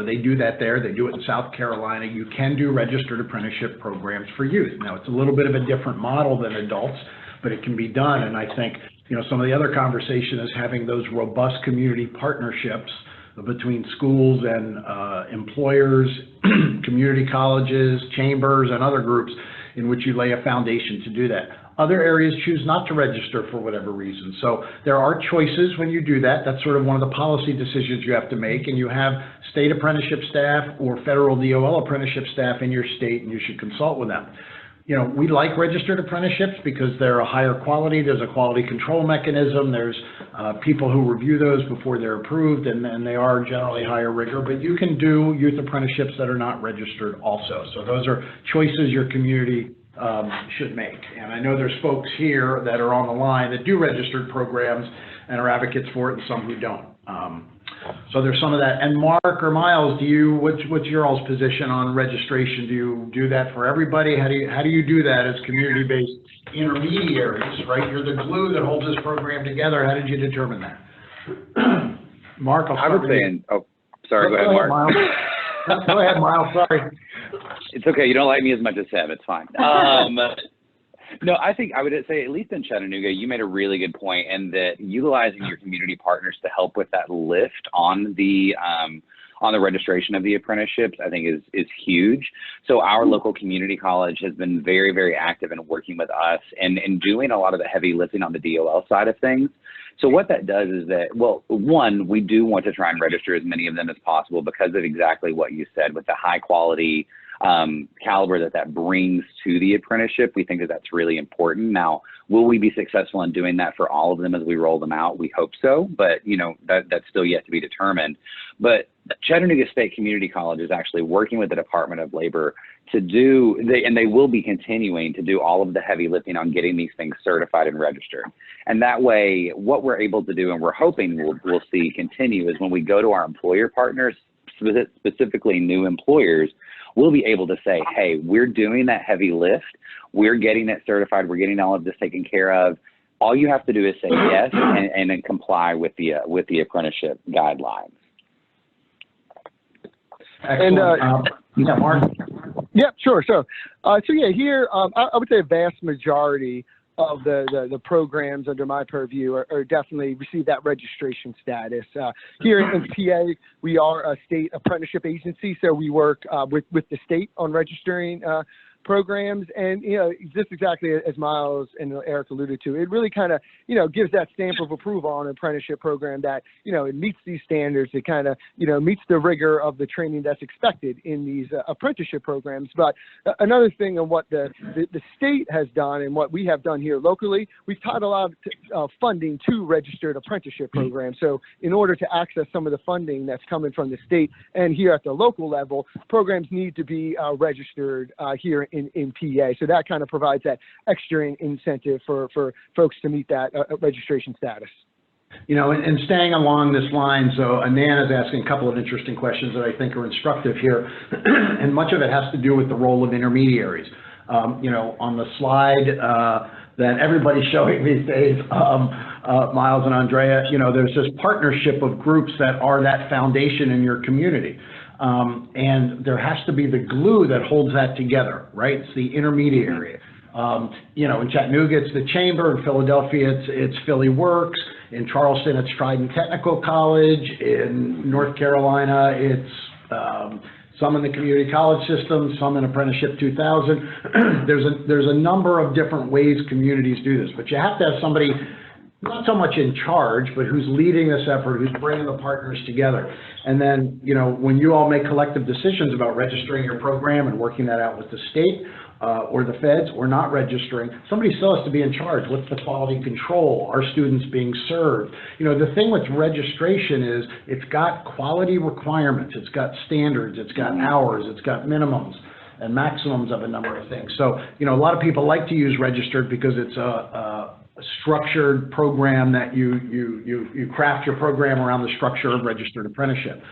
they do that there. They do it in South Carolina. You can do registered apprenticeship programs for youth. Now, it's a little bit of a different model than adults, but it can be done. And I think, some of the other conversation is having those robust community partnerships between schools and employers, community colleges, chambers, and other groups in which you lay a foundation to do that. Other areas choose not to register for whatever reason. So there are choices when you do that. That's sort of one of the policy decisions you have to make, and you have state apprenticeship staff or federal DOL apprenticeship staff in your state, and you should consult with them. We like registered apprenticeships because they're a higher quality. There's a quality control mechanism. There's people who review those before they're approved, and they are generally higher rigor. But you can do youth apprenticeships that are not registered also. So those are choices your community should make. And I know there's folks here that are on the line that do registered programs and are advocates for it, and some who don't. So there's some of that. And Mark or Miles, what's your all's position on registration? Do you do that for everybody? How do you do that as community-based intermediaries, right? You're the glue that holds this program together. How did you determine that? Mark, I'll start with you. Oh, sorry, go ahead, Mark. Go ahead, Miles, sorry. It's okay, you don't like me as much as Sam, it's fine. No, I think I would say, at least in Chattanooga, you made a really good point, in that utilizing your community partners to help with that lift on the on the registration of the apprenticeships, I think is huge. So our local community college has been very, very active in working with us and doing a lot of the heavy lifting on the DOL side of things. So what that does is that, well, one, we do want to try and register as many of them as possible because of exactly what you said with the high quality caliber that brings to the apprenticeship. We think that that's really important. Now, will we be successful in doing that for all of them as we roll them out? We hope so, but you know, that's still yet to be determined. But Chattanooga State Community College is actually working with the Department of Labor to do, and they will be continuing to do all of the heavy lifting on getting these things certified and registered. And that way, what we're able to do, and we're hoping we'll see continue, is when we go to our employer partners, specifically new employers, we'll be able to say, hey, we're doing that heavy lift. We're getting it certified. We're getting all of this taken care of. All you have to do is say yes and then comply with the apprenticeship guidelines. Excellent. And, yeah, Mark? Yeah, sure. So yeah, here, I would say a vast majority of the programs under my purview are definitely receive that registration status. Here in PA, we are a state apprenticeship agency, so we work with the state on registering programs, and you know, just exactly as Miles and Eric alluded to, it really kind of, you know, gives that stamp of approval on an apprenticeship program that, you know, it meets these standards. It kind of, you know, meets the rigor of the training that's expected in these apprenticeship programs. But another thing on what the state has done and what we have done here locally, we've tied a lot of funding to registered apprenticeship programs. So in order to access some of the funding that's coming from the state and here at the local level, programs need to be registered here in PA. So that kind of provides that extra incentive for folks to meet that registration status. You know, and staying along this line, so Anan is asking a couple of interesting questions that I think are instructive here, and much of it has to do with the role of intermediaries. You know, on the slide that everybody's showing these days, Miles and Andrea, you know, there's this partnership of groups that are that foundation in your community. And there has to be the glue that holds that together, right? It's the intermediary. You know, in Chattanooga, it's the Chamber. In Philadelphia, it's Philly Works. In Charleston, it's Trident Technical College. In North Carolina, it's some in the community college system, some in Apprenticeship 2000. There's a number of different ways communities do this, but you have to have somebody not so much in charge, but who's leading this effort, who's bringing the partners together. And then, you know, when you all make collective decisions about registering your program and working that out with the state or the feds or not registering, somebody still has to be in charge. What's the quality control? Are students being served? You know, the thing with registration is it's got quality requirements. It's got standards. It's got hours. It's got minimums and maximums of a number of things. So, you know, a lot of people like to use registered because it's a structured program that you craft your program around the structure of registered apprenticeship.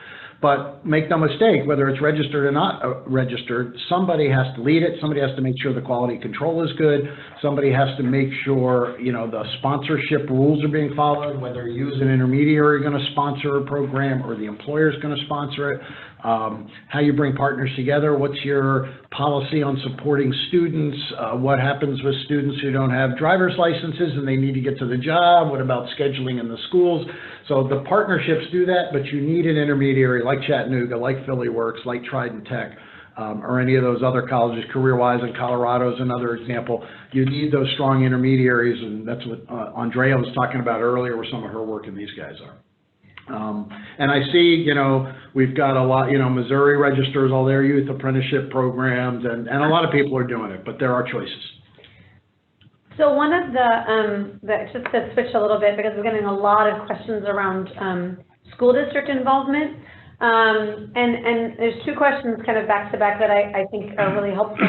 But make no mistake, whether it's registered or not registered, somebody has to lead it. Somebody has to make sure the quality control is good. Somebody has to make sure, you know, the sponsorship rules are being followed, whether you as an intermediary are going to sponsor a program or the employer is going to sponsor it. How you bring partners together, what's your policy on supporting students, what happens with students who don't have driver's licenses and they need to get to the job, what about scheduling in the schools. So the partnerships do that, but you need an intermediary like Chattanooga, like Philly Works, like Trident Tech, or any of those other colleges. CareerWise in Colorado is another example. You need those strong intermediaries, and that's what Andrea was talking about earlier, where some of her work and these guys are. And I see, you know, we've got a lot, you know, Missouri registers all their youth apprenticeship programs, and a lot of people are doing it, but there are choices. So one of just to switch a little bit, because we're getting a lot of questions around school district involvement, and there's two questions kind of back to back that I think are really helpful.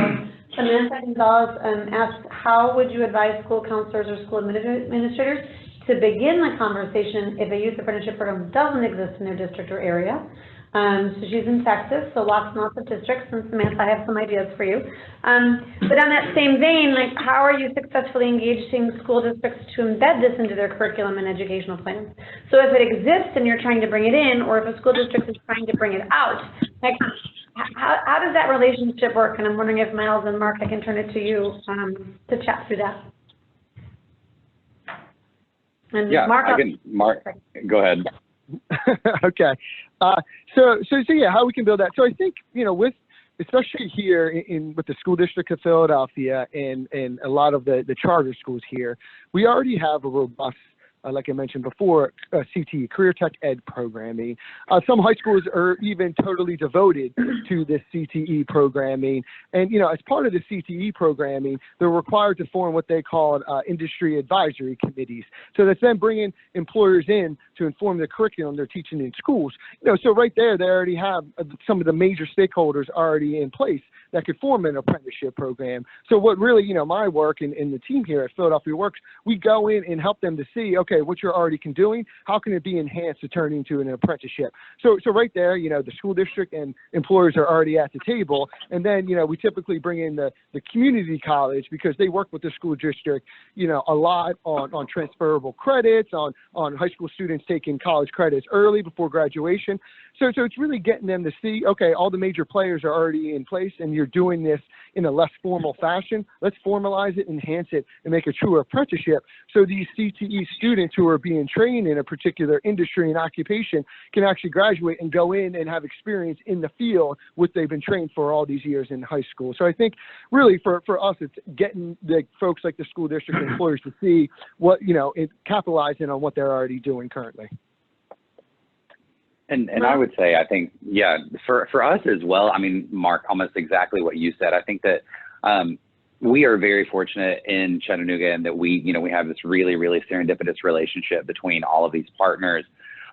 Samantha Gonzalez asked, how would you advise school counselors or school administrators to begin the conversation if a youth apprenticeship program doesn't exist in their district or area? So she's in Texas, so lots and lots of districts, and Samantha, I have some ideas for you. But on that same vein, like, how are you successfully engaging school districts to embed this into their curriculum and educational plans? So if it exists and you're trying to bring it in, or if a school district is trying to bring it out, like, how does that relationship work? And I'm wondering if Miles and Mark, I can turn it to you to chat through that. And yeah, Mark, Mark, go ahead. Okay. So yeah, how we can build that. So I think, with, especially here with the school district of Philadelphia and a lot of the charter schools here, we already have a robust, like I mentioned before, CTE, Career Tech Ed programming. Some high schools are even totally devoted to this CTE programming. And, as part of the CTE programming, they're required to form what they call industry advisory committees. So that's then bringing employers in to inform the curriculum they're teaching in schools. So right there, they already have some of the major stakeholders already in place that could form an apprenticeship program. So what really, my work and the team here at Philadelphia Works, we go in and help them to see, okay, what you're already doing, how can it be enhanced to turn into an apprenticeship? So right there, the school district and employers are already at the table. And then, we typically bring in the community college because they work with the school district, a lot on transferable credits, on high school students taking college credits early before graduation. So it's really getting them to see, okay, all the major players are already in place and you're doing this in a less formal fashion. Let's formalize it, enhance it, and make a true apprenticeship. So these CTE students who are being trained in a particular industry and occupation can actually graduate and go in and have experience in the field what they've been trained for all these years in high school. So I think really for us, it's getting the folks like the school district employers to see what, capitalizing on what they're already doing currently. And I would say, I think, yeah, for us as well, I mean, Mark, almost exactly what you said. I think that we are very fortunate in Chattanooga and that we have this really, really serendipitous relationship between all of these partners.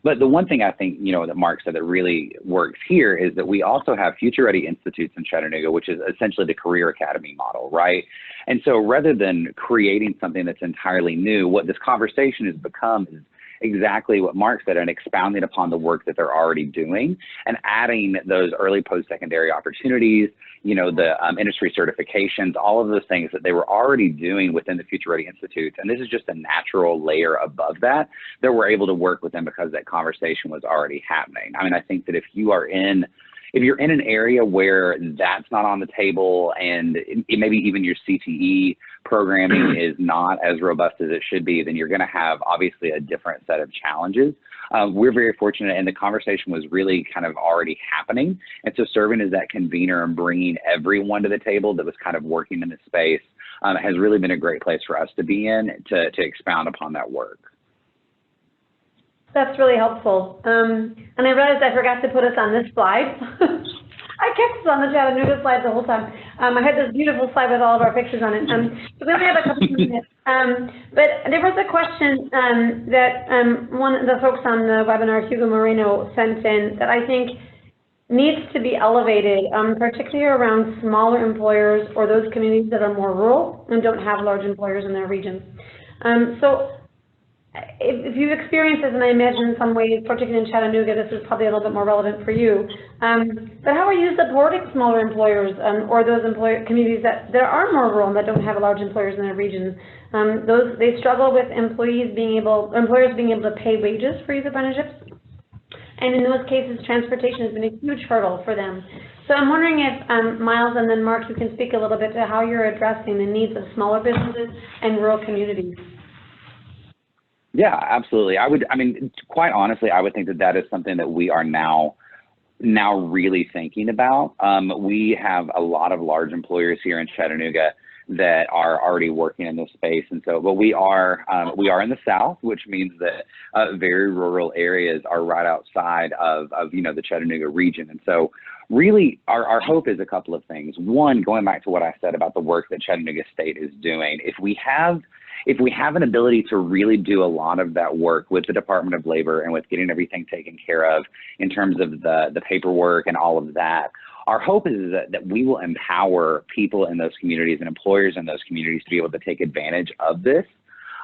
But the one thing I think, that Mark said that really works here is that we also have Future Ready Institutes in Chattanooga, which is essentially the career academy model, right? And so rather than creating something that's entirely new, what this conversation has become is exactly what Mark said, and expounding upon the work that they're already doing and adding those early post-secondary opportunities, the industry certifications, all of those things that they were already doing within the Future Ready Institute. And this is just a natural layer above that we're able to work with them because that conversation was already happening. I mean, I think that if you're in an area where that's not on the table and maybe even your CTE programming is not as robust as it should be, then you're going to have obviously a different set of challenges. We're very fortunate, and the conversation was really kind of already happening. And so serving as that convener and bringing everyone to the table that was kind of working in the space has really been a great place for us to be in to expound upon that work. That's really helpful. And I realized I forgot to put us on this slide. I kept us on the Chattanooga slide the whole time. I had this beautiful slide with all of our pictures on it. So we only have a couple of minutes. But there was a question that one of the folks on the webinar, Hugo Moreno, sent in that I think needs to be elevated, particularly around smaller employers or those communities that are more rural and don't have large employers in their regions. So if you've experienced this, and I imagine in some ways, particularly in Chattanooga, this is probably a little bit more relevant for you, but how are you supporting smaller employers or those communities that are more rural and that don't have large employers in their region? They struggle with employers being able to pay wages for youth apprenticeships, and in those cases, transportation has been a huge hurdle for them. So I'm wondering if Miles and then Mark, you can speak a little bit to how you're addressing the needs of smaller businesses and rural communities. Yeah, absolutely. Quite honestly, I would think that is something that we are now really thinking about. We have a lot of large employers here in Chattanooga that are already working in this space. And so, but we are in the South, which means that very rural areas are right outside of the Chattanooga region. And so really our hope is a couple of things. One, going back to what I said about the work that Chattanooga State is doing, if we have an ability to really do a lot of that work with the Department of Labor and with getting everything taken care of in terms of the paperwork and all of that, our hope is that we will empower people in those communities and employers in those communities to be able to take advantage of this.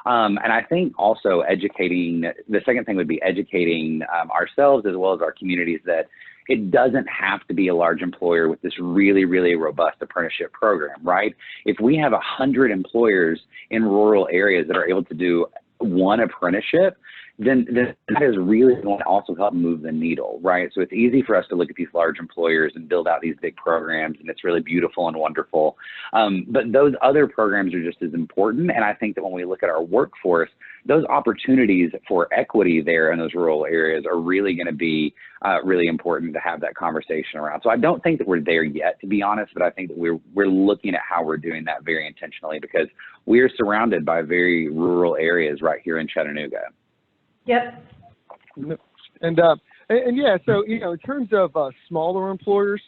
And I think also the second thing would be educating ourselves as well as our communities that it doesn't have to be a large employer with this really, really robust apprenticeship program, right? If we have 100 employers in rural areas that are able to do one apprenticeship, then that is really going to also help move the needle, right? So it's easy for us to look at these large employers and build out these big programs, and it's really beautiful and wonderful. But those other programs are just as important. And I think that when we look at our workforce, those opportunities for equity there in those rural areas are really going to be really important to have that conversation around. So I don't think that we're there yet, to be honest, but I think that we're looking at how we're doing that very intentionally, because we are surrounded by very rural areas right here in Chattanooga. Yep. And yeah, so, you know, in terms of smaller employers,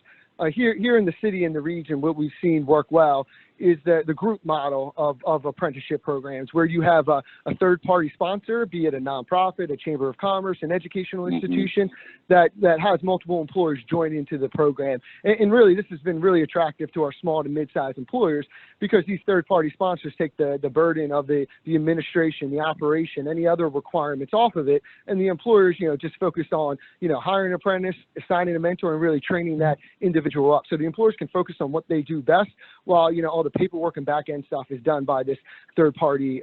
here in the city and the region, what we've seen work well is the group model of apprenticeship programs, where you have a third-party sponsor, be it a nonprofit, a chamber of commerce, an educational institution, that has multiple employers join into the program. And really, this has been really attractive to our small to mid-sized employers, because these third-party sponsors take the burden of the administration, the operation, any other requirements off of it, and the employers, you know, just focus on, you know, hiring an apprentice, assigning a mentor, and really training that individual up. So the employers can focus on what they do best, while, you know, all the paperwork and back-end stuff is done by this third-party,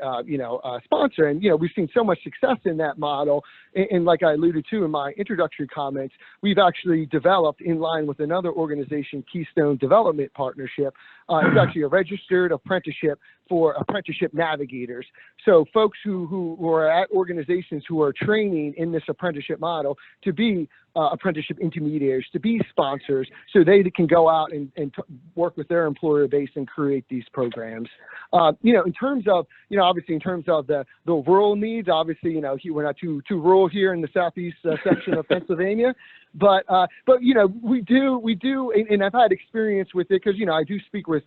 sponsor. And, you know, we've seen so much success in that model. And like I alluded to in my introductory comments, we've actually developed, in line with another organization, Keystone Development Partnership. It's actually a registered apprenticeship for apprenticeship navigators. So folks who are at organizations who are training in this apprenticeship model to be apprenticeship intermediaries, to be sponsors, so they can go out and work with their employer base and create these programs. You know, in terms of, you know, obviously in terms of the rural needs, obviously, you know, we're not too rural here in the southeast section of Pennsylvania, but you know, we do, and I've had experience with it, because, you know, I do speak with,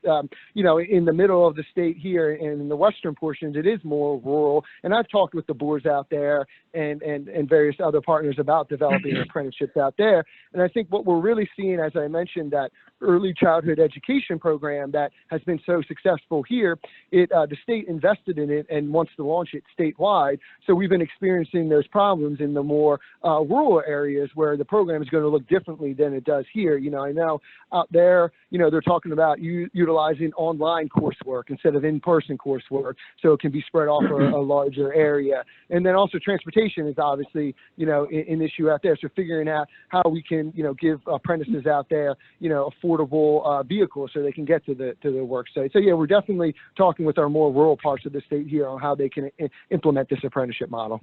you know, in the middle of the state here, and in the western portions, it is more rural, and I've talked with the boards out there and various other partners about developing apprenticeships out there. And I think what we're really seeing, as I mentioned, that early childhood education program that has been so successful here, the state invested in it and wants to launch it statewide. So we've been experiencing those problems in the more rural areas, where the program is going to look differently than it does here. You know, I know out there, you know, they're talking about utilizing online coursework instead of in-person coursework, so it can be spread off a larger area. And then also transportation is obviously, you know, an issue out there. So figuring out how we can, you know, give apprentices out there, you know, affordable vehicles so they can get to the work site. So yeah, we're definitely talking with our more rural parts of the state here on how they can implement this apprenticeship model.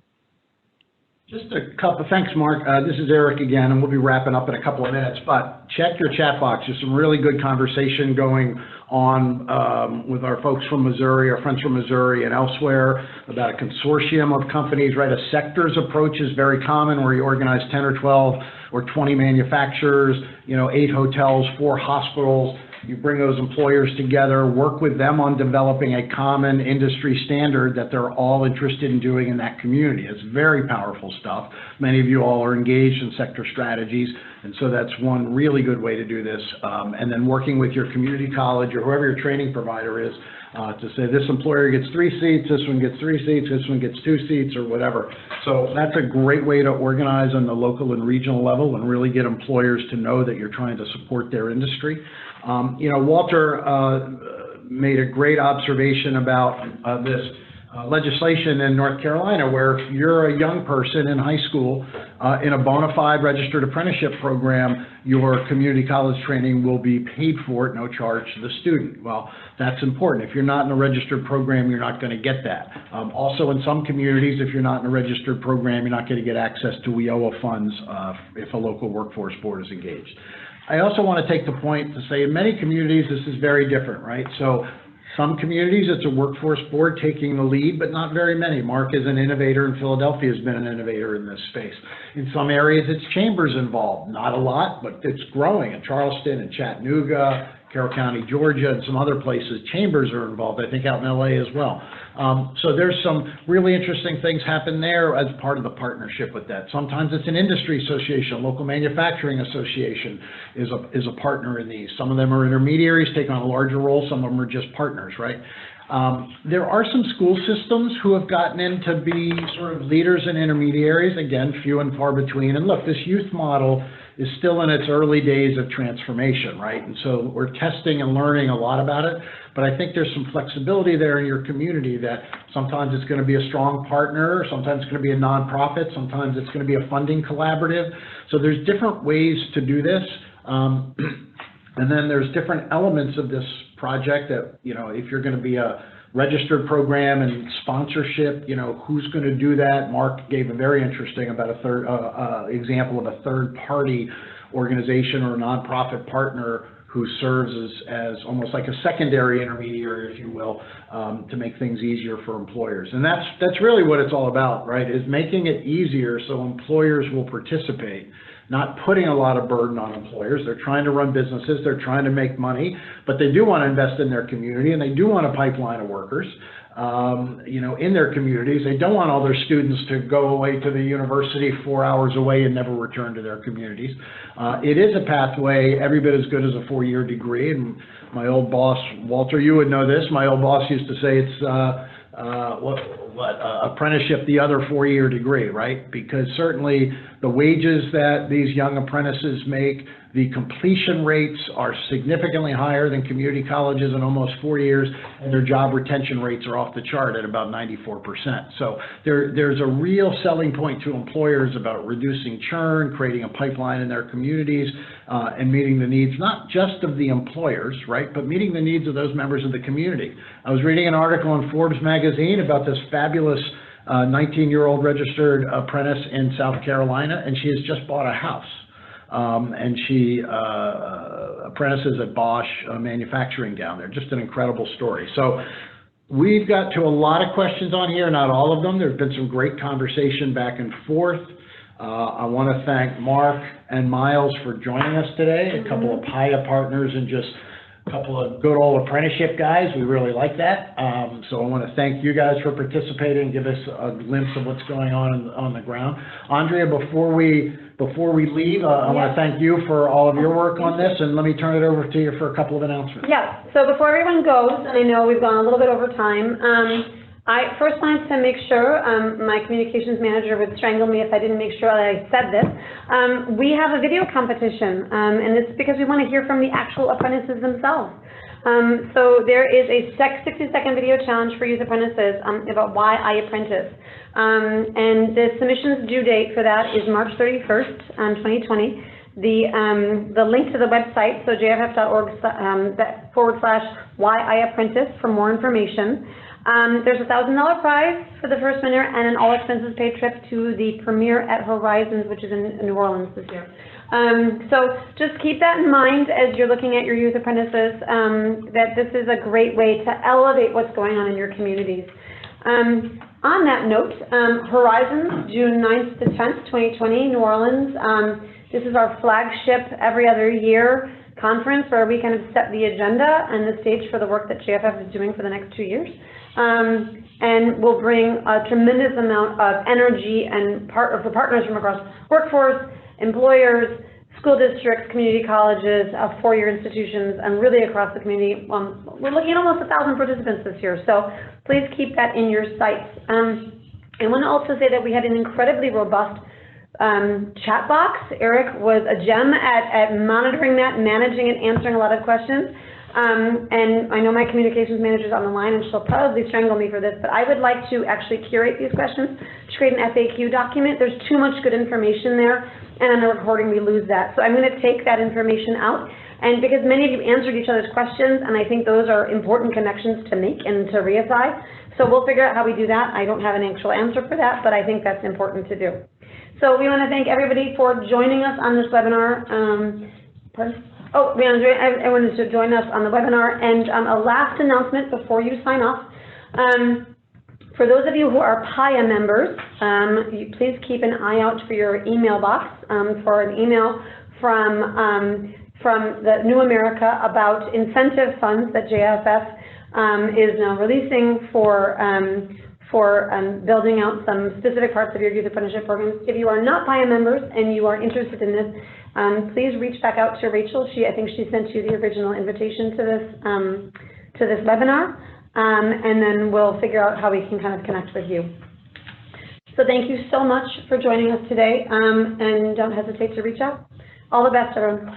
Just a couple, thanks, Mark. This is Eric again, and we'll be wrapping up in a couple of minutes, but check your chat box. There's some really good conversation going on with our folks from Missouri, our friends from Missouri and elsewhere, about a consortium of companies, right? A sectors approach is very common, where you organize 10 or 12 or 20 manufacturers, you know, 8 hotels, 4 hospitals. You bring those employers together, work with them on developing a common industry standard that they're all interested in doing in that community. It's very powerful stuff. Many of you all are engaged in sector strategies, and so that's one really good way to do this. And then working with your community college or whoever your training provider is to say, this employer gets 3 seats, this one gets 3 seats, this one gets 2 seats, or whatever. So that's a great way to organize on the local and regional level and really get employers to know that you're trying to support their industry. You know, Walter made a great observation about this legislation in North Carolina, where if you're a young person in high school in a bona fide registered apprenticeship program, your community college training will be paid for at no charge to the student. Well, that's important. If you're not in a registered program, you're not going to get that. Also, in some communities, if you're not in a registered program, you're not going to get access to WIOA funds if a local workforce board is engaged. I also want to take the point to say, in many communities, this is very different, right? So some communities, it's a workforce board taking the lead, but not very many. Mark is an innovator, and Philadelphia has been an innovator in this space. In some areas, it's chambers involved. Not a lot, but it's growing. In Charleston and Chattanooga, Carroll County, Georgia, and some other places, chambers are involved, I think out in LA as well. So there's some really interesting things happen there as part of the partnership with that. Sometimes it's an industry association, local manufacturing association is a partner in these. Some of them are intermediaries, take on a larger role, some of them are just partners, right? There are some school systems who have gotten in to be sort of leaders and intermediaries, again, few and far between. And look, this youth model is still in its early days of transformation, right? And so we're testing and learning a lot about it, but I think there's some flexibility there in your community that sometimes it's going to be a strong partner, sometimes it's going to be a nonprofit, sometimes it's going to be a funding collaborative. So there's different ways to do this. And then there's different elements of this project that, you know, if you're going to be a registered program and sponsorship, you know, who's going to do that? Mark gave a very interesting about a example of a third-party organization or a nonprofit partner who serves as almost like a secondary intermediary, if you will, to make things easier for employers. And that's really what it's all about, right, is making it easier so employers will participate, not putting a lot of burden on employers. They're trying to run businesses, they're trying to make money, but they do want to invest in their community, and they do want a pipeline of workers, you know, in their communities. They don't want all their students to go away to the university 4 hours away and never return to their communities. It is a pathway every bit as good as a 4-year degree, and my old boss, Walter, you would know this, my old boss used to say it's apprenticeship, the other 4-year degree, right? Because certainly the wages that these young apprentices make, the completion rates are significantly higher than community colleges in almost 4 years, and their job retention rates are off the chart at about 94%. So there's a real selling point to employers about reducing churn, creating a pipeline in their communities, and meeting the needs, not just of the employers, right, but meeting the needs of those members of the community. I was reading an article in Forbes magazine about this fabulous 19-year-old registered apprentice in South Carolina, and she has just bought a house. And she apprentices at Bosch Manufacturing down there. Just an incredible story. So we've got to a lot of questions on here, not all of them. There's been some great conversation back and forth. I want to thank Mark and Miles for joining us today, a couple of PIA partners and just a couple of good old apprenticeship guys. We really like that. So I want to thank you guys for participating and give us a glimpse of what's going on the ground. Andrea, before we leave, I want to thank you for all of your work on this, and let me turn it over to you for a couple of announcements. Yeah, so before everyone goes, and I know we've gone a little bit over time, I first wanted to make sure, my communications manager would strangle me if I didn't make sure that I said this. We have a video competition, and it's because we want to hear from the actual apprentices themselves. So there is a 60-second video challenge for youth apprentices about why I apprentice. And the submissions due date for that is March 31st, 2020. The link to the website, so jff.org/whyIapprentice for more information. There's a $1,000 prize for the first winner and an all-expenses paid trip to the premiere at Horizons, which is in New Orleans this year. So just keep that in mind as you're looking at your youth apprentices, that this is a great way to elevate what's going on in your communities. On that note, Horizons, June 9th to 10th, 2020, New Orleans. This is our flagship every other year conference where we kind of set the agenda and the stage for the work that JFF is doing for the next 2 years. And we'll bring a tremendous amount of energy and for partners from across workforce, employers, school districts, community colleges, 4-year institutions, and really across the community. We're looking at almost 1,000 participants this year, so please keep that in your sights. I want to also say that we had an incredibly robust chat box. Eric was a gem at monitoring that, managing and answering a lot of questions. And I know my communications manager's on the line, and she'll probably strangle me for this, but I would like to actually curate these questions to create an FAQ document. There's too much good information there, and on the recording we lose that. So I'm going to take that information out, and because many of you answered each other's questions, and I think those are important connections to make and to reapply, so we'll figure out how we do that. I don't have an actual answer for that, but I think that's important to do. So we want to thank everybody for joining us on this webinar. We want everyone to join us on the webinar. And a last announcement before you sign off. For those of you who are PIA members, please keep an eye out for your email box for an email from the New America about incentive funds that JFF is now releasing for building out some specific parts of your youth apprenticeship programs. If you are not PIA members and you are interested in this, please reach back out to Rachel. I think she sent you the original invitation to this webinar, and then we'll figure out how we can kind of connect with you. So thank you so much for joining us today, and don't hesitate to reach out. All the best, everyone.